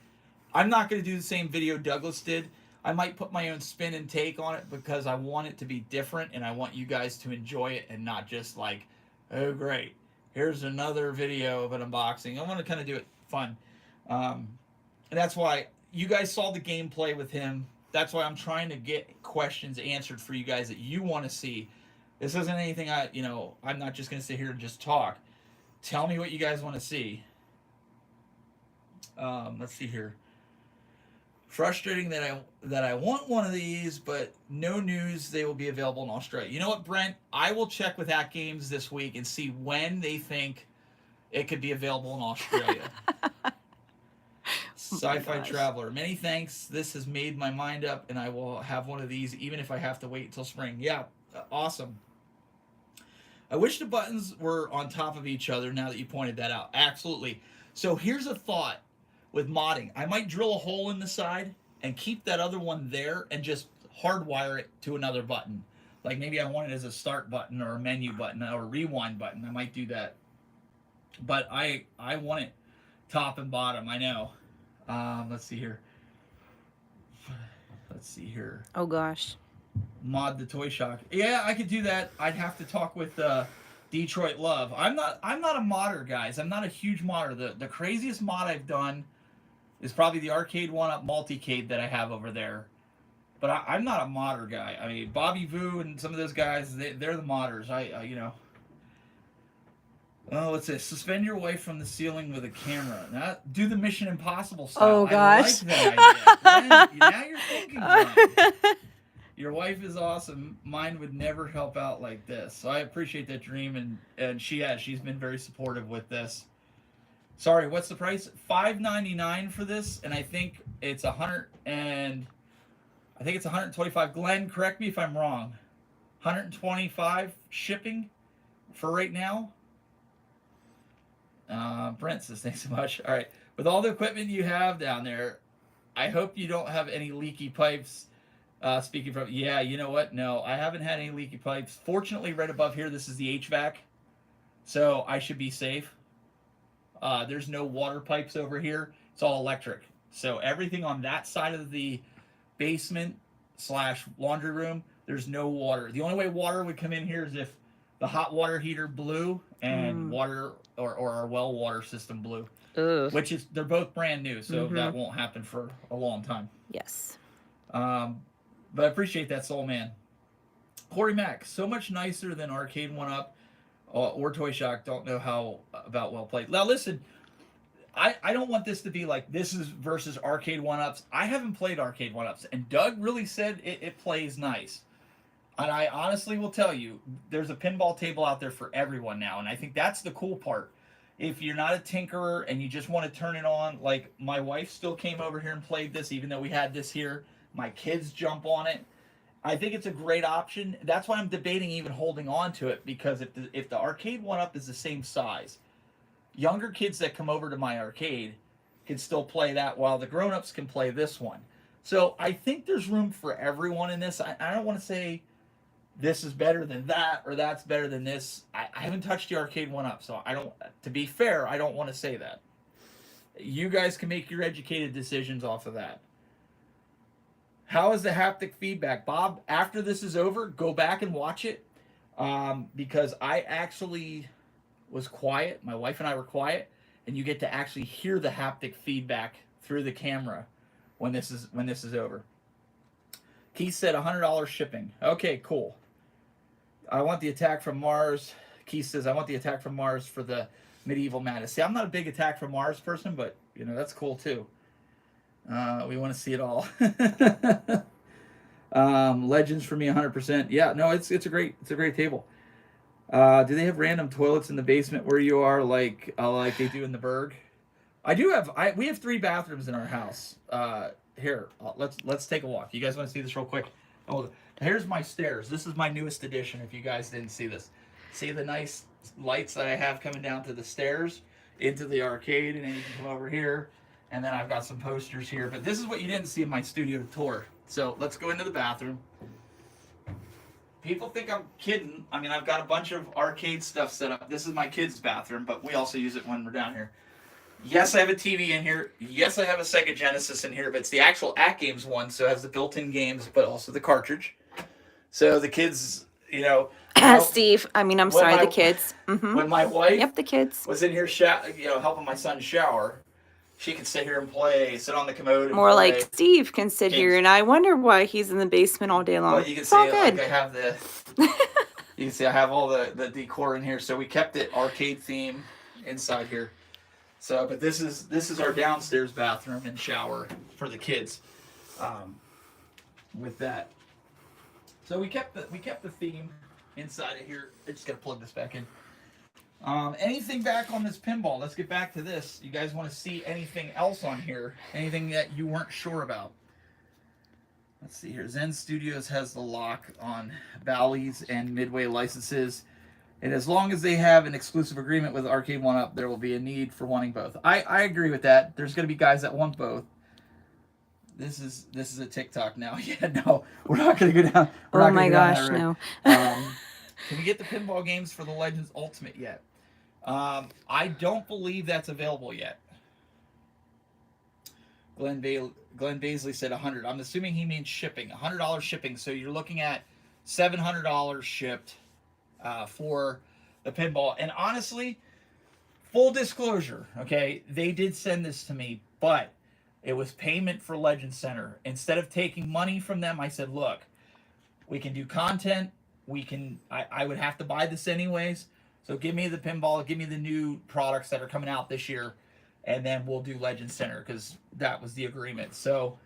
I'm not going to do the same video Douglas did. I might put my own spin and take on it because I want it to be different and I want you guys to enjoy it and not just like, oh great, here's another video of an unboxing. I want to kind of do it fun. And that's why you guys saw the gameplay with him. That's why I'm trying to get questions answered for you guys that you want to see. This isn't anything I'm not just going to sit here and just talk. Tell me what you guys want to see. Let's see here. Frustrating that I want one of these, but no news they will be available in Australia. You know what, Brent? I will check with Atgames this week and see when they think it could be available in Australia. Sci-Fi Traveler. Many thanks. This has made my mind up, and I will have one of these even if I have to wait until spring. Yeah, awesome. I wish the buttons were on top of each other now that you pointed that out. Absolutely. So here's a thought with modding. I might drill a hole in the side and keep that other one there and just hardwire it to another button. Like maybe I want it as a start button or a menu button or a rewind button. I might do that. But I want it top and bottom. I know. Let's see here. Oh gosh. Mod the Toy Shock. Yeah, I could do that. I'd have to talk with Detroit Love. I'm not a modder, guys. I'm not a huge modder. The craziest mod I've done is probably the Arcade 1-Up Multicade that I have over there. But I'm not a modder guy. I mean, Bobby Vu and some of those guys, they're the modders. Oh, what's this? Suspend your wife from the ceiling with a camera. Do the Mission Impossible style. Oh gosh. I like that idea. Now you're thinking, John. Your wife is awesome. Mine would never help out like this. So I appreciate that dream, and she's been very supportive with this. Sorry, what's the price? $5.99 for this, and I think it's $125. Glenn, correct me if I'm wrong. $125 shipping for right now. Brent says thanks so much. All right, with all the equipment you have down there, I hope you don't have any leaky pipes. Speaking from, yeah, you know what? No, I haven't had any leaky pipes. Fortunately, right above here, this is the HVAC, so I should be safe. There's no water pipes over here. It's all electric. So everything on that side of the basement / laundry room, there's no water. The only way water would come in here is if the hot water heater blew and water or our well water system blew. Ugh. Which is, they're both brand new, so that won't happen for a long time. Yes. But I appreciate that, Soul Man. Corey Mack, so much nicer than Arcade 1-Up or Toy Shock. Don't know how about well played. Now listen, I don't want this to be like this is versus Arcade 1-Ups. I haven't played Arcade 1-Ups, and Doug really said it plays nice. And I honestly will tell you, there's a pinball table out there for everyone now, and I think that's the cool part. If you're not a tinkerer and you just want to turn it on, like my wife still came over here and played this, even though we had this here. My kids jump on it. I think it's a great option. That's why I'm debating even holding on to it, because if the Arcade 1-Up is the same size, younger kids that come over to my arcade can still play that while the grown-ups can play this one. So I think there's room for everyone in this. I don't want to say this is better than that or that's better than this. I haven't touched the arcade one up, so I don't. To be fair, I don't want to say that. You guys can make your educated decisions off of that. How is the haptic feedback, Bob? After this is over, go back and watch it, because I actually was quiet. My wife and I were quiet, and you get to actually hear the haptic feedback through the camera when this is over. Keith said $100 shipping. Okay, cool. I want the Attack from Mars. Keith says I want the Attack from Mars for the Medieval Madness. See, I'm not a big Attack from Mars person, but you know that's cool too. We want to see it all. Legends for me 100%. Yeah, no, it's a great table. Do they have random toilets in the basement where you are, like they do in the Berg? We have 3 bathrooms in our house. Here, let's take a walk. You guys want to see this real quick? Oh, here's my stairs. This is my newest addition. If you guys didn't see this, see the nice lights that I have coming down to the stairs into the arcade, and then you can come over here. And then I've got some posters here. But this is what you didn't see in my studio tour. So let's go into the bathroom. People think I'm kidding. I mean, I've got a bunch of arcade stuff set up. This is my kids' bathroom, but we also use it when we're down here. Yes, I have a TV in here. Yes, I have a Sega Genesis in here, but it's the actual Atgames one, so it has the built-in games, but also the cartridge. So the kids, you know... Steve, I'm sorry, the kids. Mm-hmm. When my wife the kids. was in here helping my son shower, she could sit here and play, sit on the commode and More play. like Steve can sit here, and I wonder why he's in the basement all day long. Well, you can it's see all good. like I have you can see I have all the decor in here, so we kept it arcade theme inside here. So, but this is our downstairs bathroom and shower for the kids. With that, so we kept the theme inside of here. I just gotta plug this back in. Anything back on this pinball? Let's get back to this. You guys want to see anything else on here? Anything that you weren't sure about? Let's see here. Zen Studios has the lock on Bally's and Midway licenses. And as long as they have an exclusive agreement with Arcade 1-Up, there will be a need for wanting both. I agree with that. There's going to be guys that want both. This is a TikTok now. Yeah, no, we're not going to go down. Oh my gosh, no. Can we get the pinball games for the Legends Ultimate yet? I don't believe that's available yet. Glenn Baisley said 100. I'm assuming he means shipping. $100 shipping. So you're looking at $700 shipped for the pinball. And honestly, full disclosure, okay, they did send this to me, but it was payment for Legend Center. Instead of taking money from them, I said, look, we can do content. I would have to buy this anyways. So give me the pinball, give me the new products that are coming out this year, and then we'll do Legend Center, because that was the agreement. So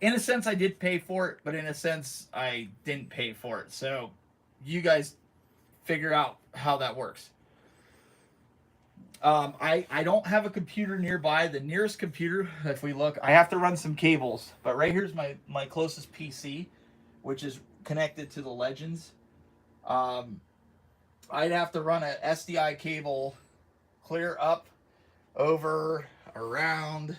in a sense, I did pay for it, but in a sense, I didn't pay for it. So you guys figure out how that works. I don't have a computer nearby. The nearest computer, if we look, I have to run some cables. But right here's my closest PC, which is connected to the Legends. I'd have to run a SDI cable clear up, over, around,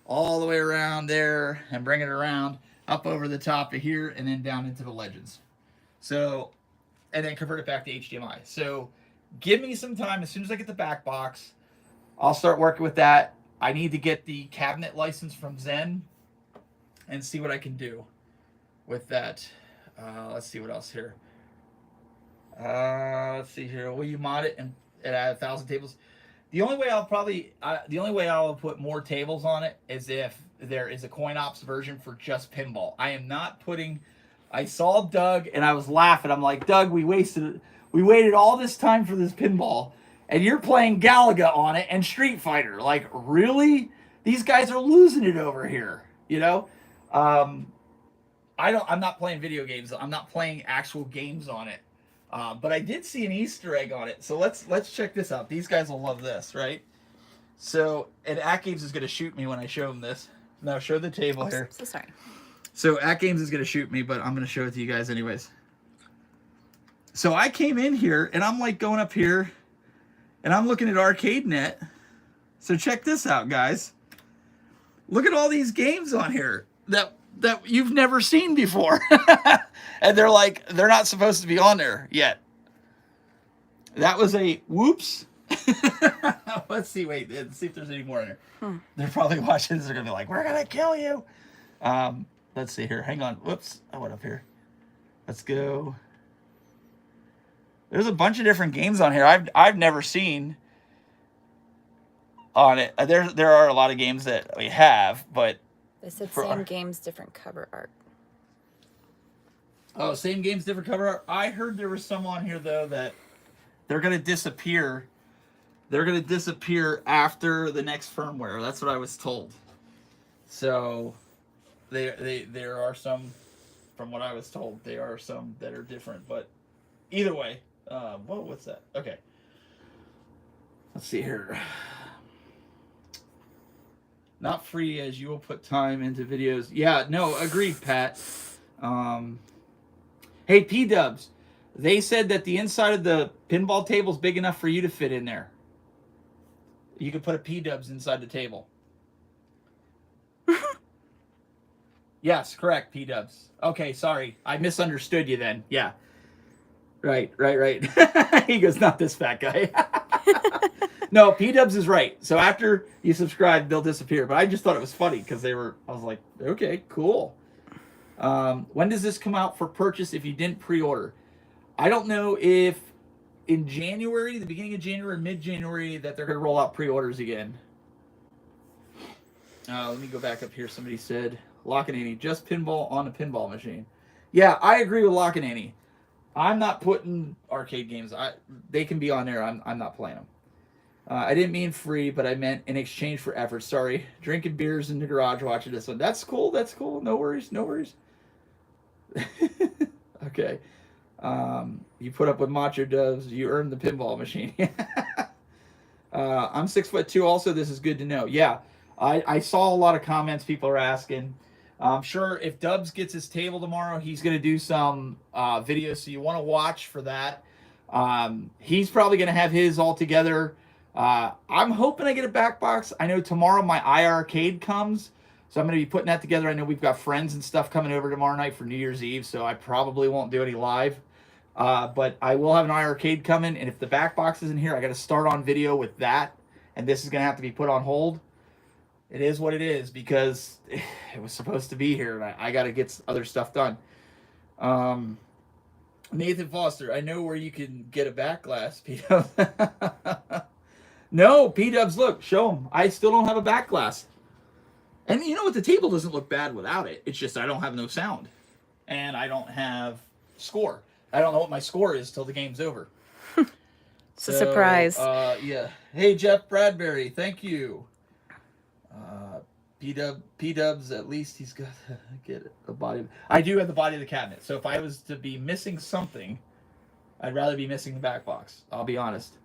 all the way around there, and bring it around, up over the top of here, and then down into the Legends. So, and then convert it back to HDMI. So, give me some time. As soon as I get the back box, I'll start working with that. I need to get the cabinet license from Zen and see what I can do with that. Let's see what else here. Let's see here. Will you mod it and add 1,000 tables? The only way I'll put more tables on it is if there is a coin ops version for just pinball. I am not putting. I saw Doug and I was laughing. I'm like, Doug, we waited all this time for this pinball, and you're playing Galaga on it and Street Fighter. Like, really? These guys are losing it over here. You know, I'm not playing video games. I'm not playing actual games on it. But I did see an Easter egg on it. So let's check this out. These guys will love this, right? So, and Atgames is going to shoot me when I show him this. Now show the table here. So sorry. So Atgames is going to shoot me, but I'm going to show it to you guys anyways. So I came in here, and I'm like going up here, and I'm looking at ArcadeNet. So check this out, guys. Look at all these games on here that you've never seen before. And they're not supposed to be on there yet. That was a whoops. Let's see if there's any more in there. They're probably watching this. They're going to be like, we're going to kill you. Let's see here. Hang on. Whoops. I went up here. Let's go. There's a bunch of different games on here I've never seen on it. There are a lot of games that we have, but They said same games, different cover art. oh, same games, different cover art. I heard there was some on here though that they're gonna disappear. They're gonna disappear after the next firmware. That's what I was told. So there are some, from what I was told, there are some that are different. But either way, whoa, what's that? Okay. Let's see here. Not free, as you will put time into videos. Yeah, no, agreed, Pat. Hey, P-Dubs. They said that the inside of the pinball table is big enough for you to fit in there. You could put a P-Dubs inside the table. Yes, correct, P-Dubs. Okay, sorry. I misunderstood you then. Yeah. Right. He goes, not this fat guy. No, P-Dubs is right. So after you subscribe, they'll disappear. But I just thought it was funny because I was like, okay, cool. When does this come out for purchase if you didn't pre-order? I don't know if in January, the beginning of January, mid-January, that they're going to roll out pre-orders again. Let me go back up here. Somebody said, Lock and Annie, just pinball on a pinball machine. Yeah, I agree with Lock and Annie. I'm not putting arcade games. They can be on there. I'm not playing them. I didn't mean free, but I meant in exchange for effort. Sorry. Drinking beers in the garage watching this one. That's cool. No worries. Okay. You put up with macho doves. You earned the pinball machine. I'm 6'2" also. This is good to know. Yeah. I saw a lot of comments. People are asking. I'm sure if Dubs gets his table tomorrow, he's going to do some videos. So you want to watch for that. He's probably going to have his all together. I'm hoping I get a back box. I know tomorrow my iArcade comes, so I'm going to be putting that together. I know we've got friends and stuff coming over tomorrow night for New Year's Eve, so I probably won't do any live. But I will have an iArcade coming, and if the back box isn't here, I got to start on video with that, and this is going to have to be put on hold. It is what it is because it was supposed to be here, and I got to get other stuff done. Nathan Foster, I know where you can get a back glass, P-Dubs. No, P-Dubs, look, show them. I still don't have a back glass. And you know what? The table doesn't look bad without it. It's just I don't have no sound. And I don't have score. I don't know what my score is till the game's over. It's a surprise. Yeah. Hey, Jeff Bradbury, thank you. P-Dubs, at least he's got to get a body. I do have the body of the cabinet. So if I was to be missing something, I'd rather be missing the back box. I'll be honest.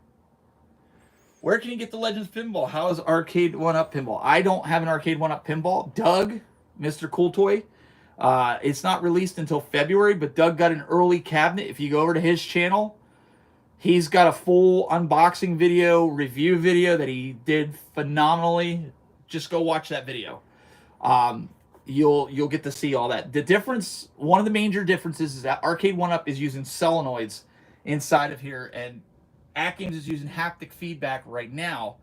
Where can you get the Legends Pinball? How is Arcade 1-Up Pinball? I don't have an Arcade 1-Up Pinball. Doug, Mr. Cool Toy, it's not released until February, but Doug got an early cabinet. If you go over to his channel, he's got a full unboxing video, review video that he did phenomenally. Just go watch that video. You'll get to see all that. The difference, one of the major differences is that Arcade 1-Up is using solenoids inside of here, and Atgames is using haptic feedback right now,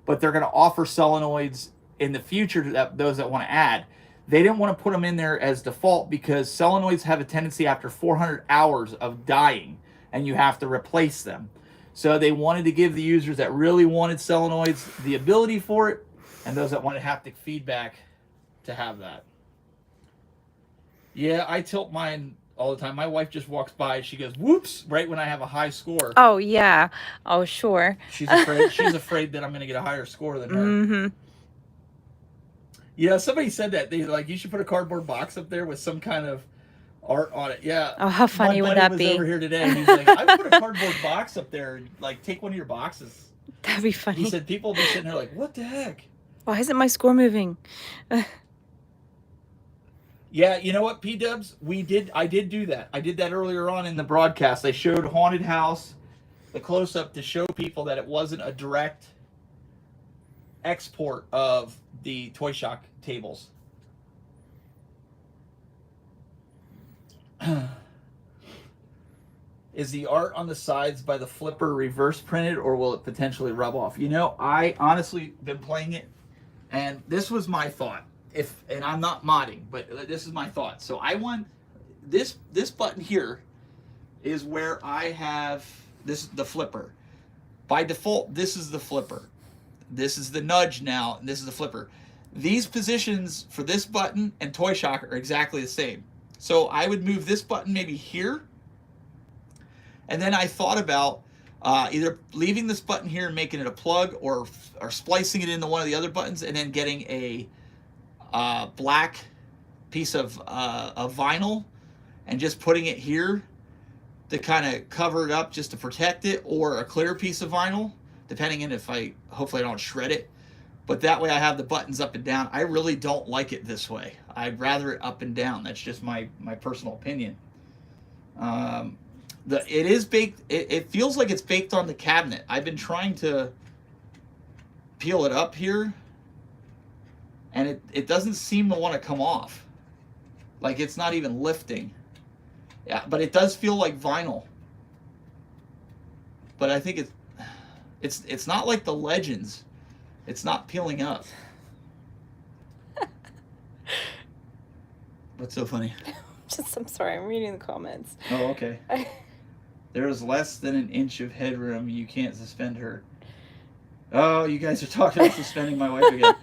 but they're going to offer solenoids in the future to those that want to add. They didn't want to put them in there as default because solenoids have a tendency after 400 hours of dying, and you have to replace them. So they wanted to give the users that really wanted solenoids the ability for it, and those that wanted haptic feedback to have that. Yeah, I tilt mine all the time. My wife just walks by. She goes, whoops, right when I have a high score. Oh, yeah. Oh, sure. She's afraid that I'm going to get a higher score than her. Mm-hmm. Yeah, somebody said that. They like, you should put a cardboard box up there with some kind of art on it. Yeah. Oh, how funny would that be? My buddy was over here today. And he's like, I put a cardboard box up there. And, like, take one of your boxes. That'd be funny. He said people will be sitting there like, what the heck? Why isn't my score moving? Yeah, you know what, P-Dubs? I did do that. I did that earlier on in the broadcast. I showed Haunted House, the close-up, to show people that it wasn't a direct export of the Toy Shock tables. Is the art on the sides by the flipper reverse printed, or will it potentially rub off? You know, I honestly been playing it, and this was my thought. And I'm not modding, but this is my thought. So I want this button here is where I have the flipper. By default, this is the flipper. This is the nudge now, and this is the flipper. These positions for this button and Toy Shock are exactly the same. So I would move this button maybe here. And then I thought about either leaving this button here and making it a plug, or splicing it into one of the other buttons and then getting a black piece of vinyl and just putting it here to kind of cover it up just to protect it, or a clear piece of vinyl, depending on hopefully I don't shred it. But that way I have the buttons up and down. I really don't like it this way. I'd rather it up and down. That's just my personal opinion. It is baked. It feels like it's baked on the cabinet. I've been trying to peel it up here, and it doesn't seem to want to come off. Like it's not even lifting. Yeah, but it does feel like vinyl. But I think it's not like the Legends. It's not peeling up. What's so funny? I'm sorry, I'm reading the comments. Oh, okay. There is less than an inch of headroom. You can't suspend her. Oh, you guys are talking about suspending my wife again.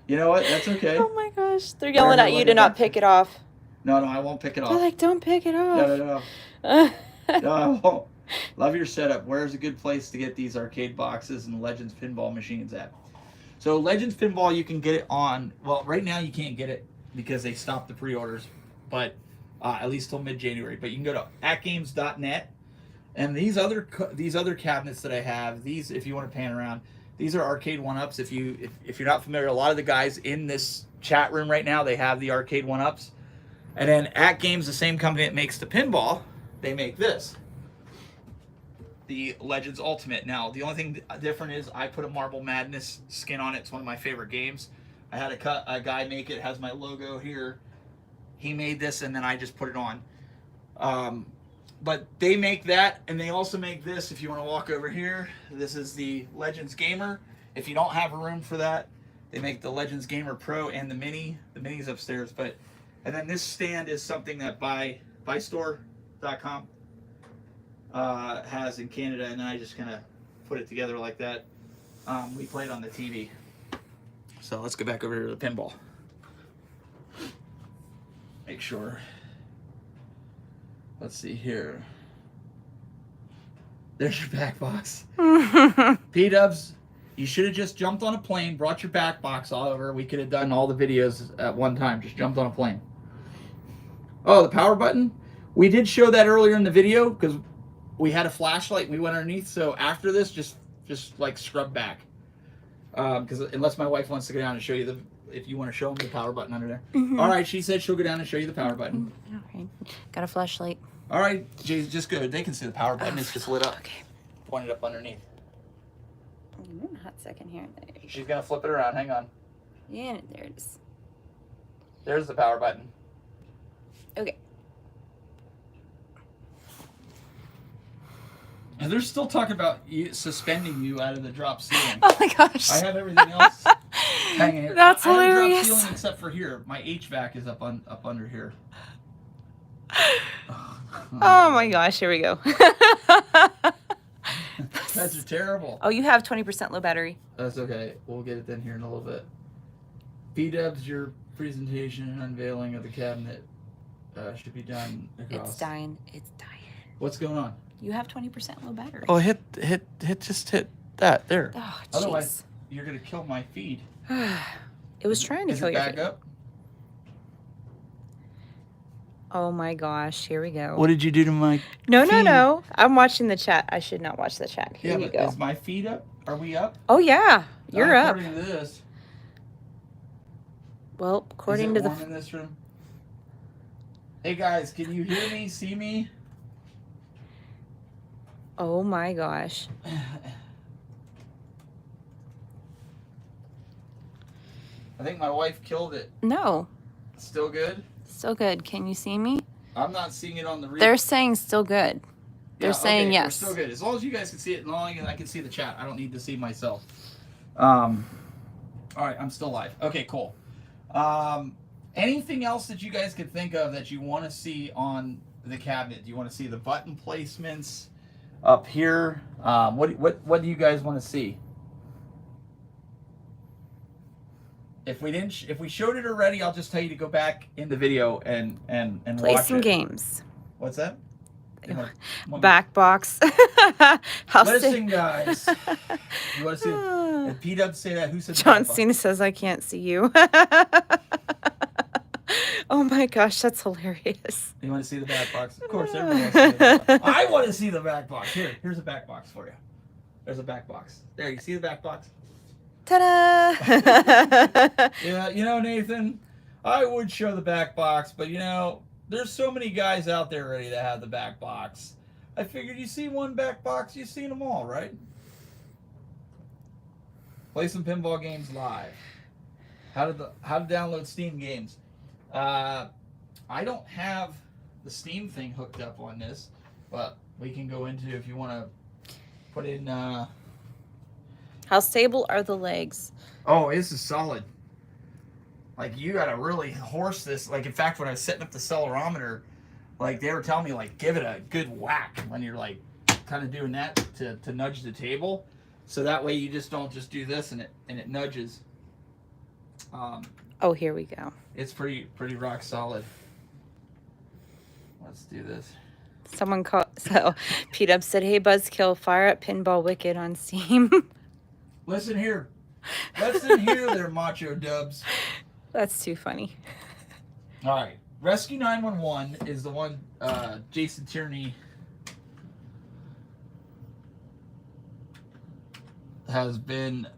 You know what? That's okay. Oh my gosh. They're yelling at you to not pick it off. No, I won't pick it off. They're like, don't pick it off. No. No, I won't. Love your setup. Where's a good place to get these arcade boxes and Legends pinball machines at? So Legends pinball, you can get it on, well, right now you can't get it because they stopped the pre-orders, but at least till mid-January. But you can go to atgames.net. And these other cabinets that I have, these, if you want to pan around, these are arcade one-ups. If you're not familiar, a lot of the guys in this chat room right now, they have the arcade one-ups. And then Atgames, the same company that makes the pinball, they make this, the Legends Ultimate. Now, the only thing different is I put a Marble Madness skin on it. It's one of my favorite games. I had a guy make it. It has my logo here. He made this, and then I just put it on. But they make that, and they also make this. If you want to walk over here, this is the Legends Gamer. If you don't have a room for that, they make the Legends Gamer Pro and the Mini. The Mini's upstairs, and then this stand is something that buystore.com has in Canada, and then I just kind of put it together like that. We played on the TV. So let's go back over to the pinball. Make sure. Let's see here. There's your back box. P-dubs, you should have just jumped on a plane, brought your back box all over. We could have done all the videos at one time. Just jumped on a plane. Oh, the power button? We did show that earlier in the video because we had a flashlight and we went underneath. So after this, just like scrub back. Because unless my wife wants to go down and show you if you want to show them the power button under there. Mm-hmm. All right, she said she'll go down and show you the power button. Okay, got a flashlight. All right, Jay's just good. They can see the power button. It's just lit up. Okay. Pointed up underneath. Hot second here. She's gonna flip it around. Hang on. Yeah, there it is. There's the power button. Okay. And they're still talking about suspending you out of the drop ceiling. Oh my gosh. I have everything else hanging here. That's I have hilarious. a drop ceiling except for here. My HVAC is up under here. Oh my gosh, here we go. That's terrible. Oh, you have 20% low battery. That's okay. We'll get it then here in a little bit. P-dubs, your presentation and unveiling of the cabinet should be done across. It's dying. It's dying. What's going on? You have 20% low battery. Oh, hit that there. Oh, jeez. Otherwise, you're gonna kill my feed. It was trying to Is kill it your back feed. up? Oh my gosh, here we go. What did you do to my No, feed? no. I'm watching the chat. I should not watch the chat. Here you but go. is my feed up? Are we up? Oh yeah, you're up. According to this. Well, according Is to it the warm in this room? Hey guys, can you hear me? See me? Oh my gosh. I think my wife killed it. No. Still good? Still good. Can you see me? I'm not seeing it on the replay. They're saying still good. They're saying okay, yes. We're still good. As long as you guys can see it and long as I can see the chat. I don't need to see myself. All right, I'm still live. Okay, cool. Anything else that you guys could think of that you want to see on the cabinet? Do you want to see the button placements up here? What do you guys want to see? If we showed it already, I'll just tell you to go back in the video and Play watch some it. games. What's that? Back box. Listen, guys. You want to see? Did P-Dub say that? Who said John back box? Cena says I can't see you. Oh my gosh, that's hilarious. You want to see the back box? Of course, everybody wants to see the back box. I want to see the back box. Here's a back box for you. There's a back box. There, you see the back box? Ta-da! Yeah, you know, Nathan, I would show the back box, but you know, there's so many guys out there ready to have the back box. I figured you see one back box, you've seen them all, right? Play some pinball games live. How to download Steam games. I don't have the Steam thing hooked up on this, but we can go into if you want to put in. How stable are the legs? Oh, this is solid. Like, you gotta really horse this. Like, in fact, when I was setting up the accelerometer, like, they were telling me, like, give it a good whack when you're, like, kind of doing that to nudge the table. So that way you just don't just do this and it nudges. Oh, here we go. It's pretty rock solid. Let's do this. Someone called. So, P-Dub said, "Hey, Buzzkill, fire up Pinball Wicked on Steam." Listen here. Listen here there, Macho Dubs. That's too funny. All right. Rescue 911 is the one Jason Tierney has been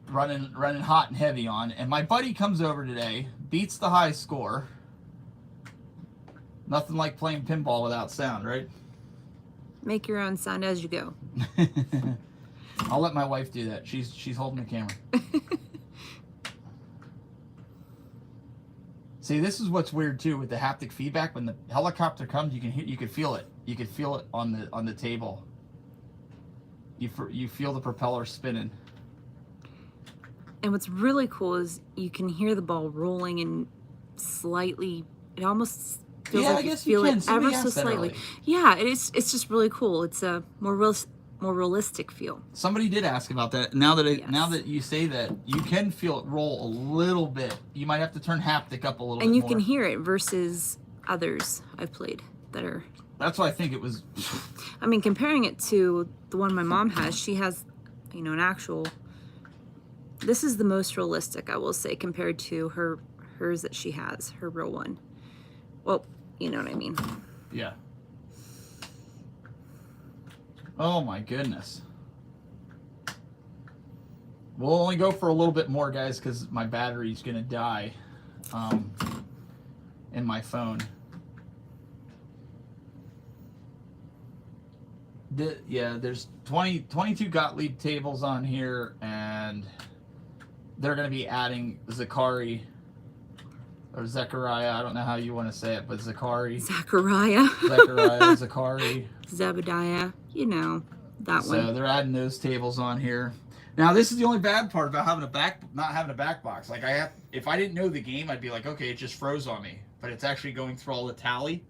running hot and heavy on. And my buddy comes over today, beats the high score. Nothing like playing pinball without sound, right? Make your own sound as you go. I'll let my wife do that. She's holding the camera. See, this is what's weird too with the haptic feedback. When the helicopter comes, you can feel it. You can feel it on the table. You feel the propeller spinning. And what's really cool is you can hear the ball rolling and slightly. It almost feels like you feel it ever so slightly. Yeah, it is. It's just really cool. It's a more realistic feel. Somebody did ask about that. Now that you say that, you can feel it roll a little bit. You might have to turn haptic up a little bit And you more. can hear it versus others I've played that are. That's why I think it was. I mean, comparing it to the one my mom has, she has, an actual. This is the most realistic, I will say, compared to hers that she has, her real one. Well, you know what I mean. Yeah. Oh my goodness. We'll only go for a little bit more, guys, because my battery's gonna die in my phone. There's 22 Gottlieb tables on here, and they're gonna be adding Zachary or Zechariah. I don't know how you want to say it, but Zachary. Zachariah. Zachary. Zebediah. That one. So they're adding those tables on here. Now, this is the only bad part about not having a back box. Like, if I didn't know the game, I'd be like, okay, it just froze on me. But it's actually going through all the tally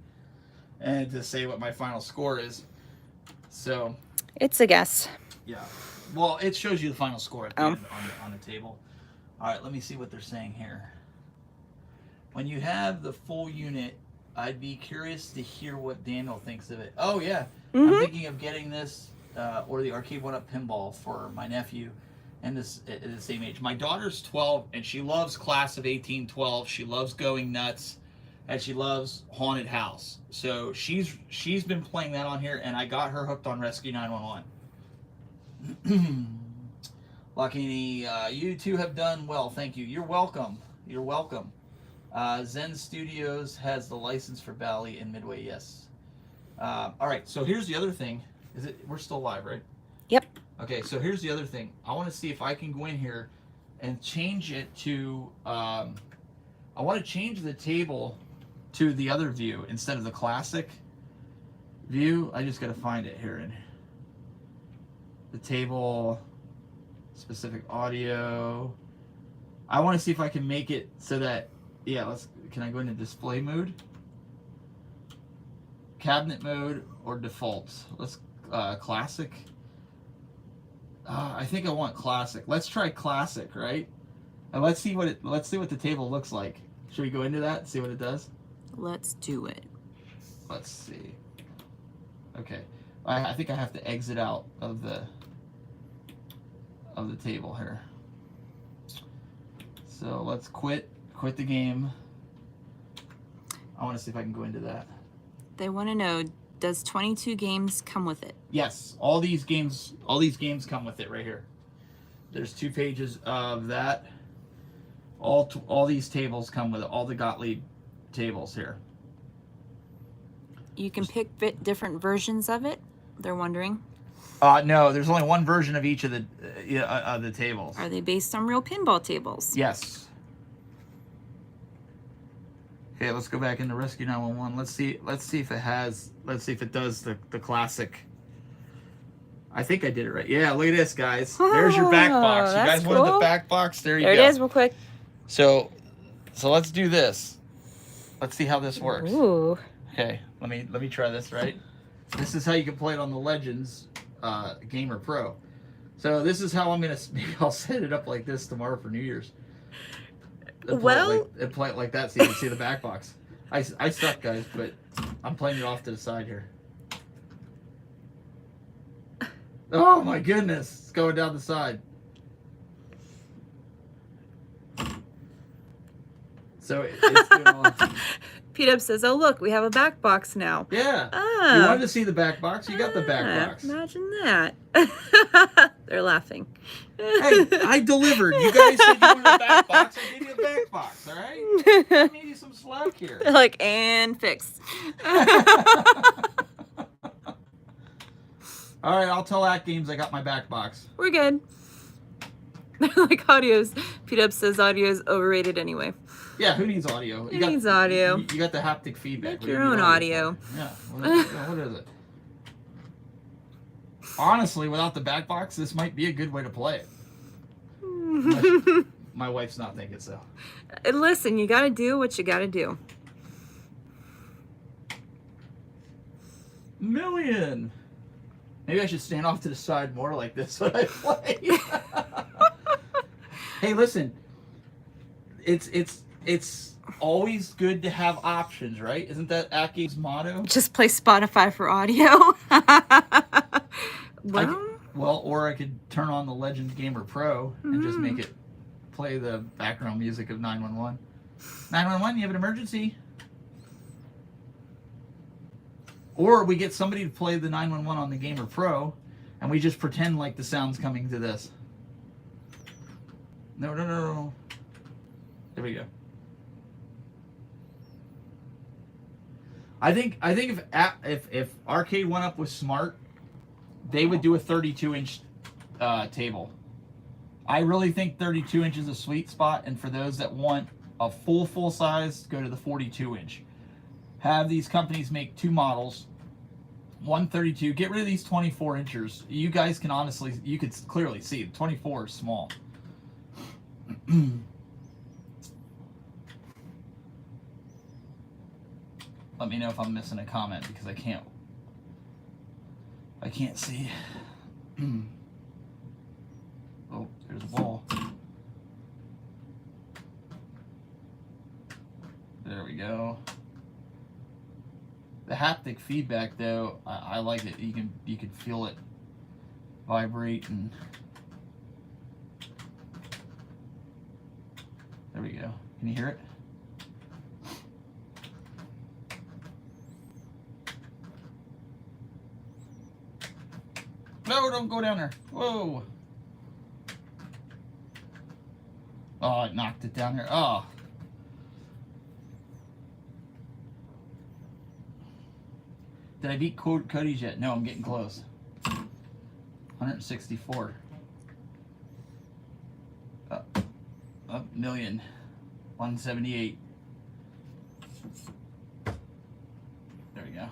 and to say what my final score is. So it's a guess. Yeah. Well, it shows you the final score at the end on the table. All right, let me see what they're saying here. When you have the full unit, I'd be curious to hear what Daniel thinks of it. Oh, yeah. Mm-hmm. I'm thinking of getting this or the Arcade 1-Up Pinball for my nephew and this at the same age. My daughter's 12, and she loves Class of 1812. She loves Going Nuts, and she loves Haunted House. So she's been playing that on here, and I got her hooked on Rescue 911. Lucky, you two have done well. Thank you. You're welcome. You're welcome. Zen Studios has the license for Bally and Midway. Yes. All right. So here's the other thing. We're still live, right? Yep. Okay. So here's the other thing. I want to see if I can go in here and change it to, I want to change the table to the other view instead of the classic view. I just got to find it here in the table, specific audio. I want to see if I can make it so that, yeah, can I go into display mode? Cabinet mode or default? Let's, classic. I think I want classic. Let's try classic, right? And let's see what the table looks like. Should we go into that and see what it does? Let's do it. Let's see. Okay. I think I have to exit out of the table here. So let's quit the game. I want to see if I can go into that. They want to know, does 22 games come with it? Yes, all these games come with it right here. There's 2 pages of that. All these tables come with it. All the Gottlieb tables here. You can pick different versions of it. They're wondering. No, there's only one version of each of the tables. Are they based on real pinball tables? Yes. Okay, let's go back into Rescue 911. Let's see if it has. Let's see if it does the classic. I think I did it right. Yeah, look at this, guys. There's your back box. You guys wanted the back box? There you go. There it is, real quick. So let's do this. Let's see how this works. Ooh. Okay, let me try this, right? This is how you can play it on the Legends Gamer Pro. So this is how maybe I'll set it up like this tomorrow for New Year's. And play it like that so you can see the back box. I suck, guys, but I'm playing it off to the side here. Oh my goodness, it's going down the side. So it's doing all. P-Dub says, oh look, we have a back box now. Yeah. Oh. You wanted to see the back box? You got the back box. Imagine that. They're laughing. Hey, I delivered. You guys said you wanted a back box. I gave you a back box, all right? I need you some slack here. They're like, and fix. All right, I'll tell Atgames I got my back box. We're good. They're like audio's. P-Dub says audio is overrated anyway. Yeah, who needs audio? Who needs audio? You got the haptic feedback. Make your own audio. Yeah. What is it? Honestly, without the back box, this might be a good way to play it. My wife's not thinking so. And listen, you got to do what you got to do. Million. Maybe I should stand off to the side more like this when I play. Hey, listen. It's always good to have options, right? Isn't that Atgames' motto? Just play Spotify for audio. Or I could turn on the Legends Gamer Pro and just make it play the background music of 911. 911, you have an emergency. Or we get somebody to play the 911 on the Gamer Pro, and we just pretend like the sound's coming to this. No. There we go. I think if Arcade 1UP was smart, they would do a 32-inch table. I really think 32 inches is a sweet spot, and for those that want a full size, go to the 42-inch. Have these companies make 2 models, one 32. Get rid of these 24 inchers. You guys can honestly, you could clearly see 24 is small. Let me know if I'm missing a comment because I can't see. Oh, there's a ball. There we go. The haptic feedback, though, I like it. You can feel it vibrate, and there we go. Can you hear it? No, don't go down there. Whoa. Oh, it knocked it down there. Oh. Did I beat Cody's yet? No, I'm getting close. 164. Oh, 1,178,000. There we go.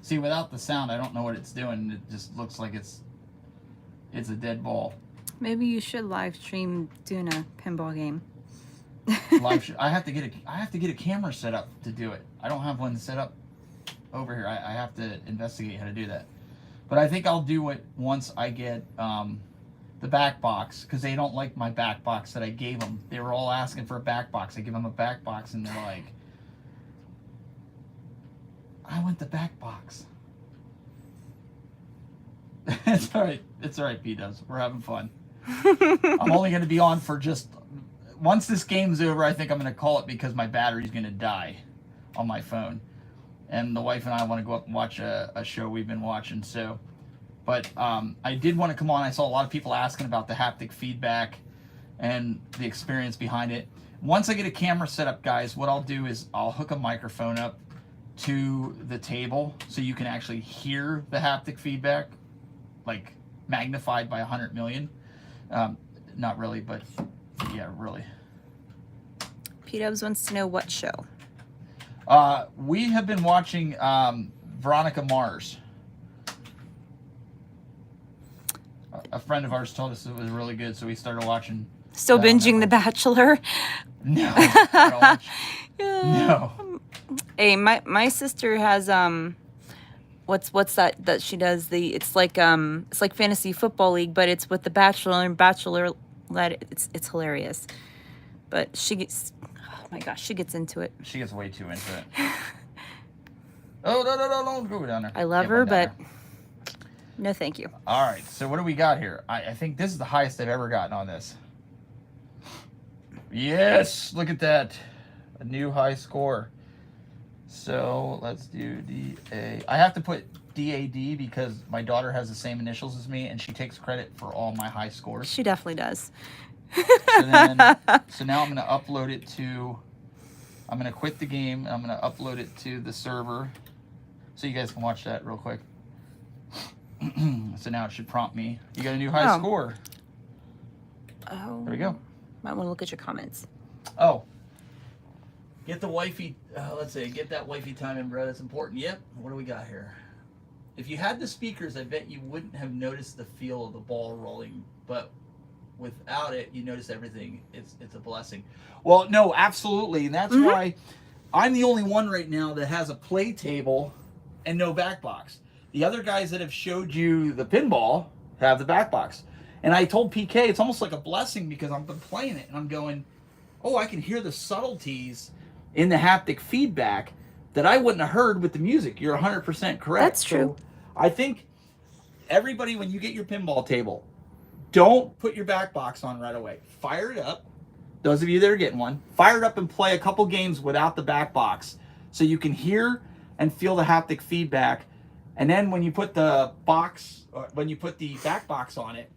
See, without the sound, I don't know what it's doing. It just looks like it's a dead ball. Maybe you should live stream doing a pinball game. I have to get a camera set up to do it. I don't have one set up over here. I have to investigate how to do that. But I think I'll do it once I get the back box, because they don't like my back box that I gave them. They were all asking for a back box. I give them a back box, and they're like, I want the back box. It's all right. It's all right, P-Dubs. We're having fun. I'm only going to be on for just... Once this game's over, I think I'm going to call it, because my battery's going to die on my phone. And the wife and I want to go up and watch a show we've been watching. So, but I did want to come on. I saw a lot of people asking about the haptic feedback and the experience behind it. Once I get a camera set up, guys, what I'll do is I'll hook a microphone up to the table so you can actually hear the haptic feedback, like magnified by 100 million. Not really, but yeah, really. P-Dubs wants to know what show. We have been watching Veronica Mars. A friend of ours told us it was really good, so we started watching. Still binging The Bachelor? No. I don't watch. No. Hey, my sister has what's that she does, it's like fantasy football league, but it's with The Bachelor and Bachelorette. It's hilarious. But she gets, oh my gosh, she gets into it. She gets way too into it. Oh, no, don't go down there. I love her, but no thank you. All right, so what do we got here? I think this is the highest I've ever gotten on this. Yes, look at that. A new high score. So let's do DA. I have to put DAD because my daughter has the same initials as me, and she takes credit for all my high scores. She definitely does. So now I'm going to upload it to... I'm going to quit the game, and I'm going to upload it to the server so you guys can watch that real quick. So now it should prompt me. You got a new high score. Oh. There we go. Might want to look at your comments. Oh. Get the wifey, let's see, get that wifey time in, bro. That's important. Yep. What do we got here? If you had the speakers, I bet you wouldn't have noticed the feel of the ball rolling. But without it, you notice everything. It's a blessing. Well, no, absolutely. And that's why I'm the only one right now that has a play table and no back box. The other guys that have showed you the pinball have the back box. And I told PK, it's almost like a blessing because I've been playing it and I'm going, oh, I can hear the subtleties in the haptic feedback that I wouldn't have heard with the music. You're 100% correct. That's true. So I think everybody, when you get your pinball table, don't put your back box on right away. Fire it up. Those of you that are getting one, fire it up and play a couple games without the back box so you can hear and feel the haptic feedback. And then when you put the box, or when you put the back box on it,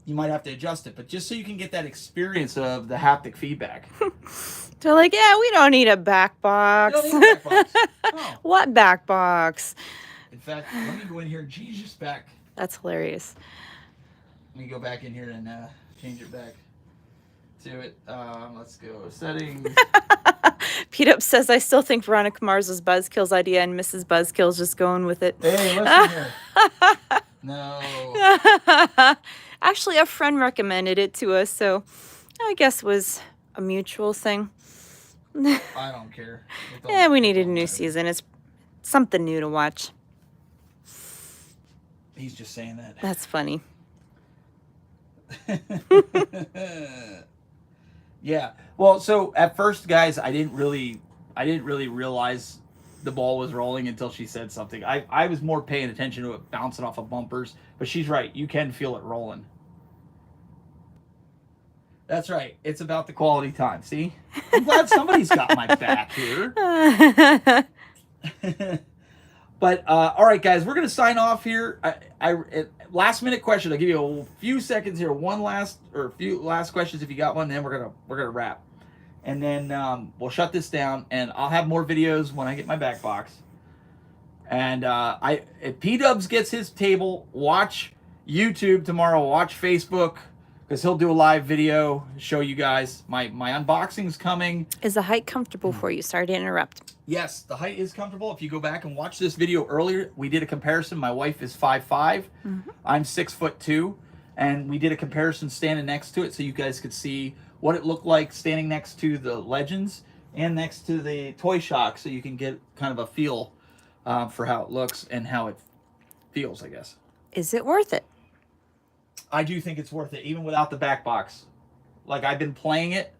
you might have to adjust it, but just so you can get that experience of the haptic feedback. They're like, yeah, we don't need a back box. You don't need a back box. No. What back box? In fact, let me go in here and change this back. That's hilarious. Let me go back in here and change it back to it. Let's go settings. Pete Up says, I still think Veronica Mars was Buzzkill's idea and Mrs. Buzzkill's just going with it. Hey, listen here. No. Actually, a friend recommended it to us, so I guess it was a mutual thing. I don't care. Yeah, we needed a new season. It's something new to watch. He's just saying that. That's funny. Yeah. Well, so at first, guys, I didn't really realize the ball was rolling until she said something. I was more paying attention to it bouncing off of bumpers, but she's right. You can feel it rolling. That's right. It's about the quality time. See? I'm glad somebody's got my back here. But, all right, guys, we're going to sign off here. Last minute question. I'll give you a few seconds here. A few last questions if you got one, then we're gonna wrap. And then we'll shut this down, and I'll have more videos when I get my back box. And if P-Dubs gets his table, watch YouTube tomorrow. Watch Facebook because he'll do a live video, show you guys. My unboxing's coming. Is the height comfortable for you? Sorry to interrupt. Yes, the height is comfortable. If you go back and watch this video earlier, we did a comparison. My wife is 5'5". I'm 6'2", and we did a comparison standing next to it so you guys could see what it looked like standing next to the Legends and next to the Toy Shock, so you can get kind of a feel for how it looks and how it feels, I guess. Is it worth it? I do think it's worth it, even without the back box. Like, I've been playing it.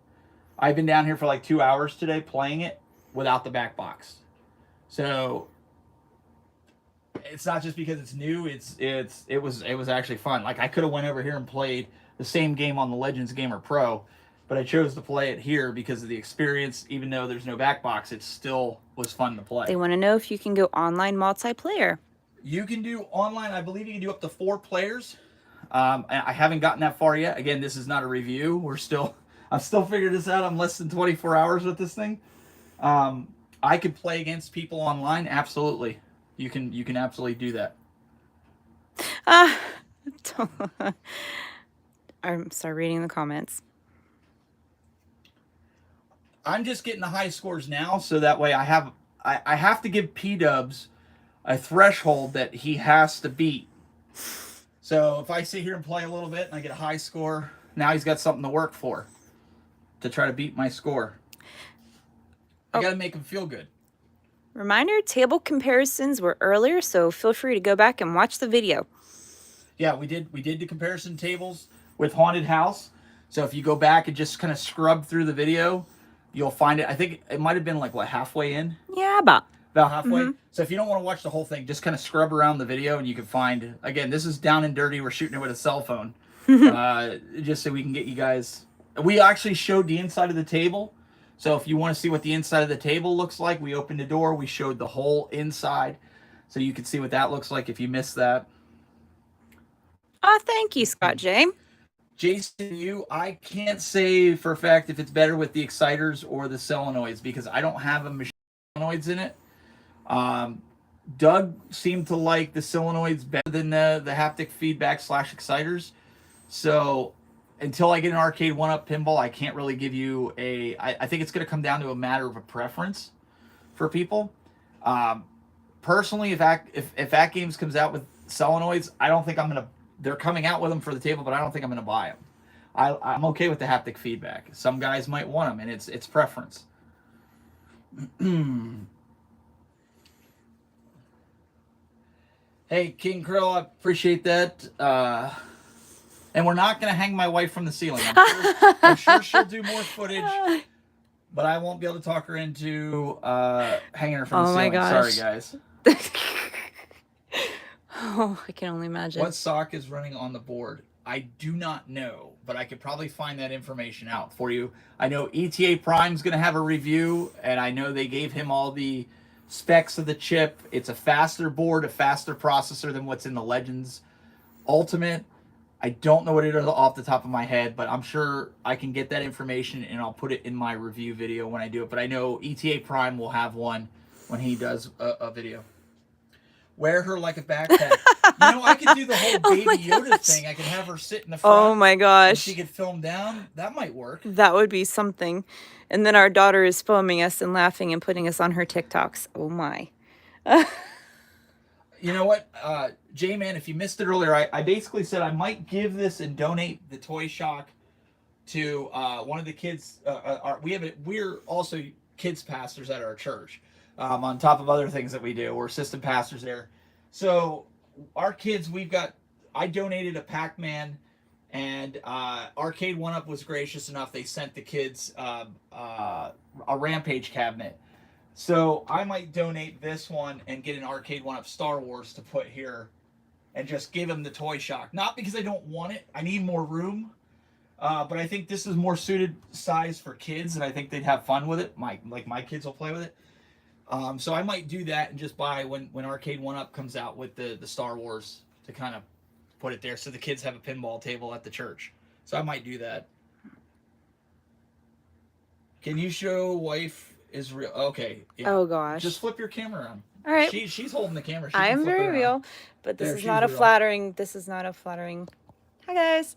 I've been down here for like 2 hours today playing it without the back box. So it's not just because it's new. It was actually fun. Like, I could have went over here and played the same game on the Legends Gamer Pro, but I chose to play it here because of the experience. Even though there's no back box, it still was fun to play. They want to know if you can go online multiplayer. You can do online. I believe you can do up to 4 players. I haven't gotten that far yet. Again, this is not a review. I'm still figuring this out. I'm less than 24 hours with this thing. I could play against people online. Absolutely. You can absolutely do that. I'm sorry, reading the comments. I'm just getting the high scores now, so that way I have to give P-Dubs a threshold that he has to beat. So if I sit here and play a little bit and I get a high score, now he's got something to work for to try to beat my score. I got to make him feel good. Reminder, table comparisons were earlier, so feel free to go back and watch the video. Yeah, we did the comparison tables with Haunted House. So if you go back and just kind of scrub through the video, you'll find it. I think it might have been like, what, halfway in? Yeah, about halfway. So if you don't want to watch the whole thing, just kind of scrub around the video and you can find, again, this is down and dirty. We're shooting it with a cell phone. Just so we can get you guys. We actually showed the inside of the table. So if you want to see what the inside of the table looks like, we opened the door. We showed the whole inside. So you can see what that looks like if you missed that. Oh, thank you, Scott J. Jason, I can't say for a fact if it's better with the exciters or the solenoids because I don't have a machine with solenoids in it. Doug seemed to like the solenoids better than the haptic feedback / exciters. So until I get an arcade 1-up pinball, I can't really give you I think it's going to come down to a matter of a preference for people. Personally, if Atgames comes out with solenoids, I don't think I'm going to. They're coming out with them for the table, but I don't think I'm going to buy them. I'm okay with the haptic feedback. Some guys might want them, and it's preference. Hey, King Krill, I appreciate that. And we're not going to hang my wife from the ceiling. I'm sure she'll do more footage, but I won't be able to talk her into hanging her from the ceiling. My gosh. Sorry, guys. Oh, I can only imagine. What sock is running on the board? I do not know, but I could probably find that information out for you. I know ETA Prime's going to have a review, and I know they gave him all the specs of the chip. It's a faster board, a faster processor than what's in the Legends Ultimate. I don't know what it is off the top of my head, but I'm sure I can get that information, and I'll put it in my review video when I do it. But I know ETA Prime will have one when he does a video. Wear her like a backpack. I could do the whole Baby Yoda thing. I could have her sit in the front. Oh my gosh. She could film down. That might work. That would be something. And then our daughter is filming us and laughing and putting us on her TikToks. Oh my. You know what, J-Man, if you missed it earlier, I basically said I might give this and donate the Toy Shock to one of the kids. We're also kids pastors at our church. On top of other things that we do, we're assistant pastors there. So our kids, I donated a Pac-Man, and Arcade 1-Up was gracious enough. They sent the kids a Rampage cabinet. So I might donate this one and get an Arcade 1-Up Star Wars to put here and just give them the Toy Shock. Not because I don't want it. I need more room. But I think this is more suited size for kids, and I think they'd have fun with it. My kids will play with it. So I might do that and just buy when Arcade 1-Up comes out with the Star Wars to kind of put it there so the kids have a pinball table at the church. So I might do that. Can you show wife is real? Okay. Yeah. Oh gosh. Just flip your camera around. All right. She's holding the camera. She I can am flip it very around. real, but this There, is she's not a real. flattering. This is not a flattering. Hi guys.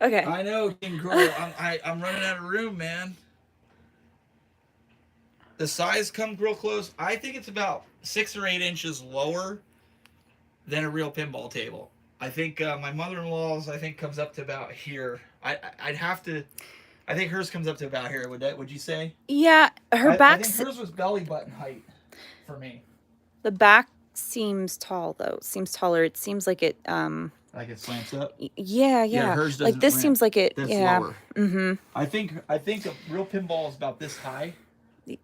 Okay. I know, King Cruel. I'm running out of room, man. The size comes real close. I think it's about 6 or 8 inches lower than a real pinball table. I think my mother-in-law's comes up to about here. I'd have to. I think hers comes up to about here. Would you say? Yeah, her I back. think hers was belly button height for me. The back seems tall though. It seems taller. It seems like it. Like it slants up. Yeah. Hers Like doesn't this slant. seems like it. That's yeah. lower. Mm-hmm. I think a real pinball is about this high,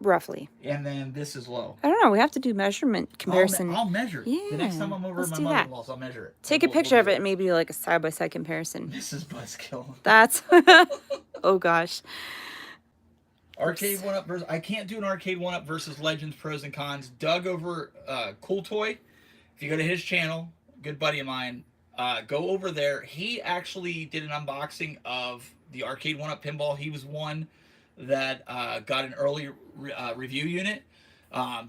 Roughly. and then this is low. I don't know. We have to do measurement comparison. I'll measure it. The next Yeah, time I'm over let's at do my that. mother-in-law's, I'll measure it. Take a We'll picture of do it and maybe like a side by side comparison. Mrs. Buzzkill. That's. Oh gosh. Arcade one up versus. I can't do an arcade one up versus Legends pros and cons. Doug over Cool Toy. If you go to his channel, good buddy of mine, go over there. He actually did an unboxing of the arcade one up pinball. He was one that got an early review unit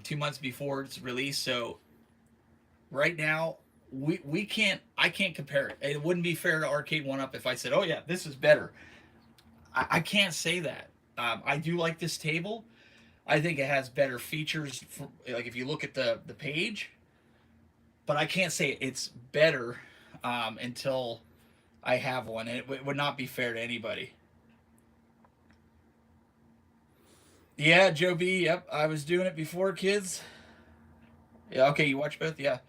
2 months before its release. So right now we can't. I can't compare it. It wouldn't be fair to arcade one up if I said, "Oh yeah, this is better." I can't say that. I do like this table. I think it has better features. Like if you look at the page, but I can't say it's better until I have one. And it would not be fair to anybody. Yeah, Joe B. Yep, I was doing it before, kids. Yeah, okay, you watch both? Yeah.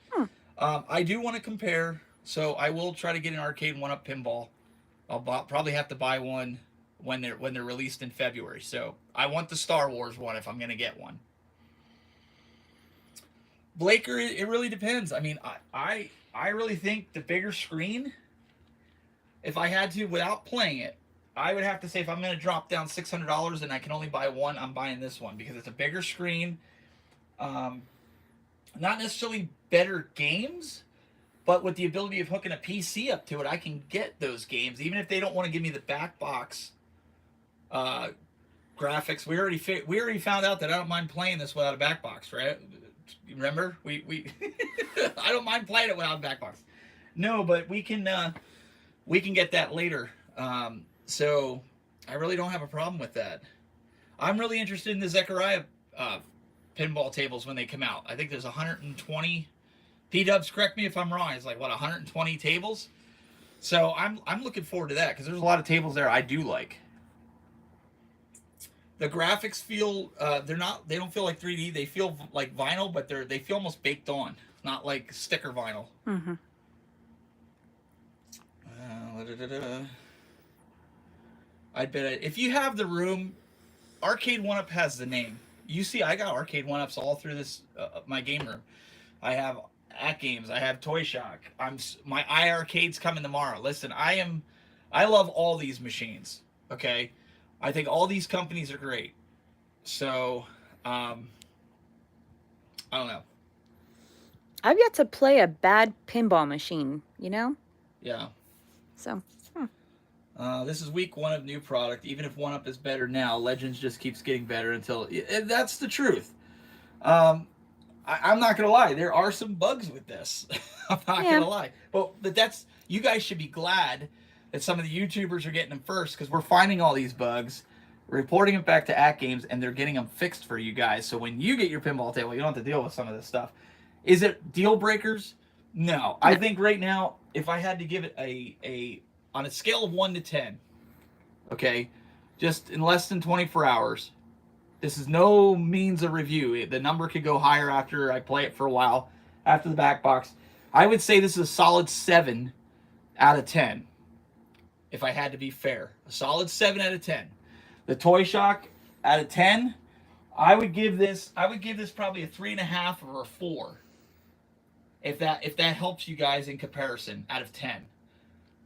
I do want to compare, so I will try to get an arcade one-up pinball. I'll probably have to buy one when they're released in February. So I want the Star Wars one if I'm going to get one. Blaker, it really depends. I mean, I really think the bigger screen, if I had to, without playing it, I would have to say if I'm going to drop down $600 and I can only buy one, I'm buying this one because it's a bigger screen. Not necessarily better games, but with the ability of hooking a PC up to it, I can get those games, even if they don't want to give me the back box graphics. We already found out that I don't mind playing this without a back box, right? Remember, we I don't mind playing it without a back box. No, but we can get that later. So I really don't have a problem with that. I'm really interested in the Zechariah pinball tables when they come out. I think there's 120. P-Dubs, correct me if I'm wrong. It's like what, 120 tables. So I'm looking forward to that because there's a lot of tables there I do like. The graphics feel they don't feel like 3D. They feel like vinyl, but they feel almost baked on, not like sticker vinyl. Mm-hmm. I bet if you have the room, Arcade One Up has the name. You see, I got Arcade One Ups all through this my game room. I have Atgames. I have Toy Shock. My iArcade's coming tomorrow. Listen, I love all these machines. Okay, I think all these companies are great. So, I don't know. I've yet to play a bad pinball machine, you know? Yeah. So, this is week 1 of new product. Even if One Up is better now, Legends just keeps getting better until... That's the truth. I'm not going to lie. There are some bugs with this. I'm not going to lie. But that's... You guys should be glad that some of the YouTubers are getting them first because we're finding all these bugs, reporting them back to Atgames, and they're getting them fixed for you guys. So when you get your pinball table, you don't have to deal with some of this stuff. Is it deal breakers? No. I think right now, if I had to give it a on a scale of 1 to 10, okay, just in less than 24 hours, this is no means of review. The number could go higher after I play it for a while, after the back box. I would say this is a solid 7 out of 10, if I had to be fair. A solid 7 out of 10. The Toy Shock, out of 10, I would give this probably a 3.5 or a 4. If that helps you guys in comparison, out of 10.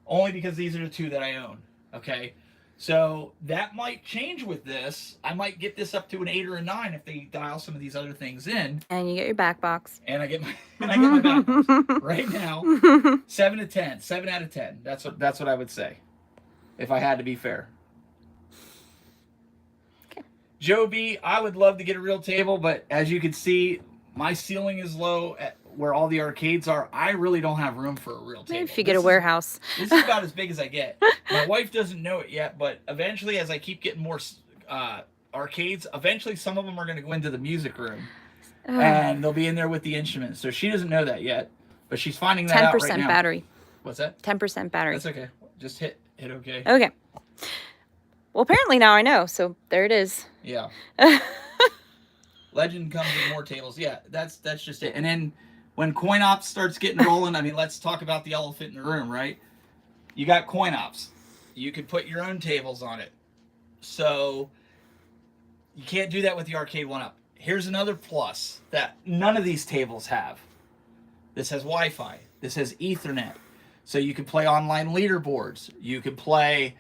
Only because these are the 2 that I own. Okay? So that might change with this. I might get this up to an 8 or a 9 if they dial some of these other things in. and you get your back box. And I get my back box. Right now, 7 to 10. 7 out of 10. That's what I would say. If I had to be fair. Okay. Joe B, I would love to get a real table, but as you can see, my ceiling is low at where all the arcades are. I really don't have room for a real table. Maybe if you get a warehouse. This is about as big as I get. My wife doesn't know it yet, but eventually, as I keep getting more arcades, eventually some of them are going to go into the music room. And they'll be in there with the instruments. So she doesn't know that yet, but she's finding that out right now. 10% battery. What's that? 10% battery. That's okay. Just hit okay. Okay. Well, apparently now I know, so there it is. Yeah. Legend comes with more tables. Yeah, that's just it. And then when coin ops starts getting rolling, I mean, let's talk about the elephant in the room, right? You got coin ops. You could put your own tables on it. So you can't do that with the arcade 1-up. Here's another plus that none of these tables have. This has Wi-Fi. This has Ethernet. So you can play online leaderboards. You can play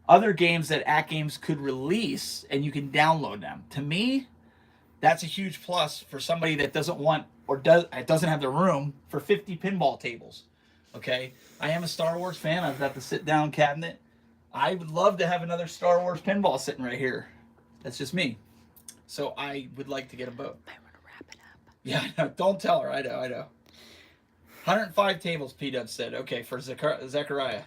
other games that Atgames could release, and you can download them. To me, that's a huge plus for somebody that doesn't want or doesn't have the room for 50 pinball tables. Okay? I am a Star Wars fan. I've got the sit-down cabinet. I would love to have another Star Wars pinball sitting right here. That's just me. So I would like to get a boat. I want to wrap it up. Yeah, I know. Don't tell her. I know. 105 tables, P-Dub said. Okay, for Zechariah.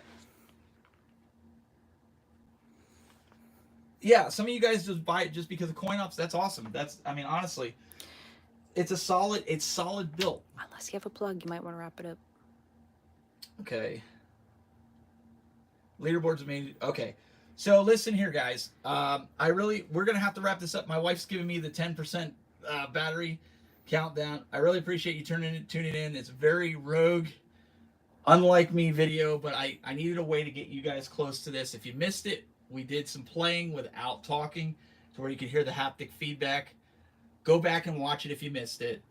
Yeah, some of you guys just buy it just because of coin ops. That's awesome. I mean, honestly, it's solid built. Unless you have a plug, you might want to wrap it up. Okay. Leaderboards made. Okay. So listen here, guys. We're gonna have to wrap this up. My wife's giving me the 10% battery countdown. I really appreciate you tuning in. It's very rogue, unlike me video, but I needed a way to get you guys close to this. If you missed it, we did some playing without talking, to where you could hear the haptic feedback. Go back and watch it if you missed it.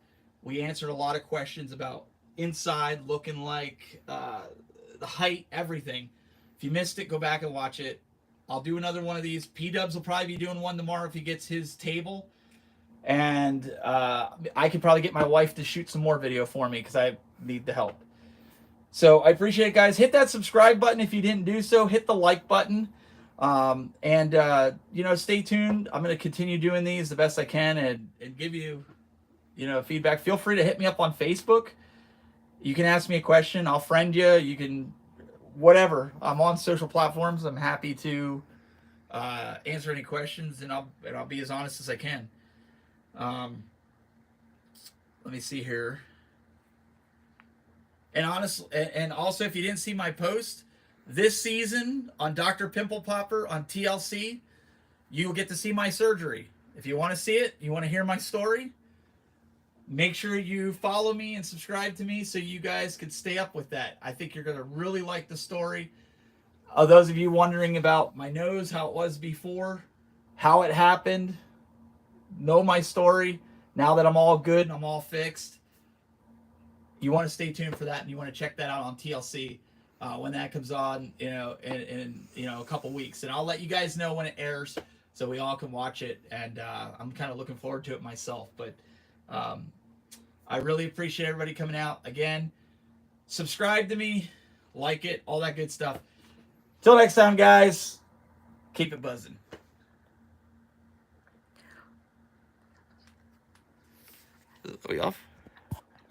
We answered a lot of questions about inside, looking like, the height, everything. If you missed it, go back and watch it. I'll do another one of these. P-Dubs will probably be doing one tomorrow if he gets his table. And I could probably get my wife to shoot some more video for me because I need the help. So I appreciate it, guys. Hit that subscribe button if you didn't do so. Hit the like button. Stay tuned. I'm going to continue doing these the best I can and give you, feedback. Feel free to hit me up on Facebook. You can ask me a question. I'll friend you. You can, whatever. I'm on social platforms. I'm happy to answer any questions, and I'll be as honest as I can. Let me see here. And honestly, and also, if you didn't see my post this season on Dr. Pimple Popper on TLC, you will get to see my surgery. If you want to see it, you want to hear my story, make sure you follow me and subscribe to me so you guys can stay up with that. I think you're going to really like the story. Those of you wondering about my nose, how it was before, how it happened, know my story. Now that I'm all good and I'm all fixed, you want to stay tuned for that, and you want to check that out on TLC when that comes on, in a couple weeks. And I'll let you guys know when it airs so we all can watch it. And I'm kind of looking forward to it myself. But I really appreciate everybody coming out. Again, subscribe to me, like it, all that good stuff. Till next time, guys, keep it buzzing. Are we off?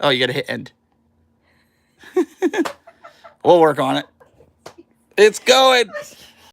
Oh, you gotta hit end. We'll work on it. It's going.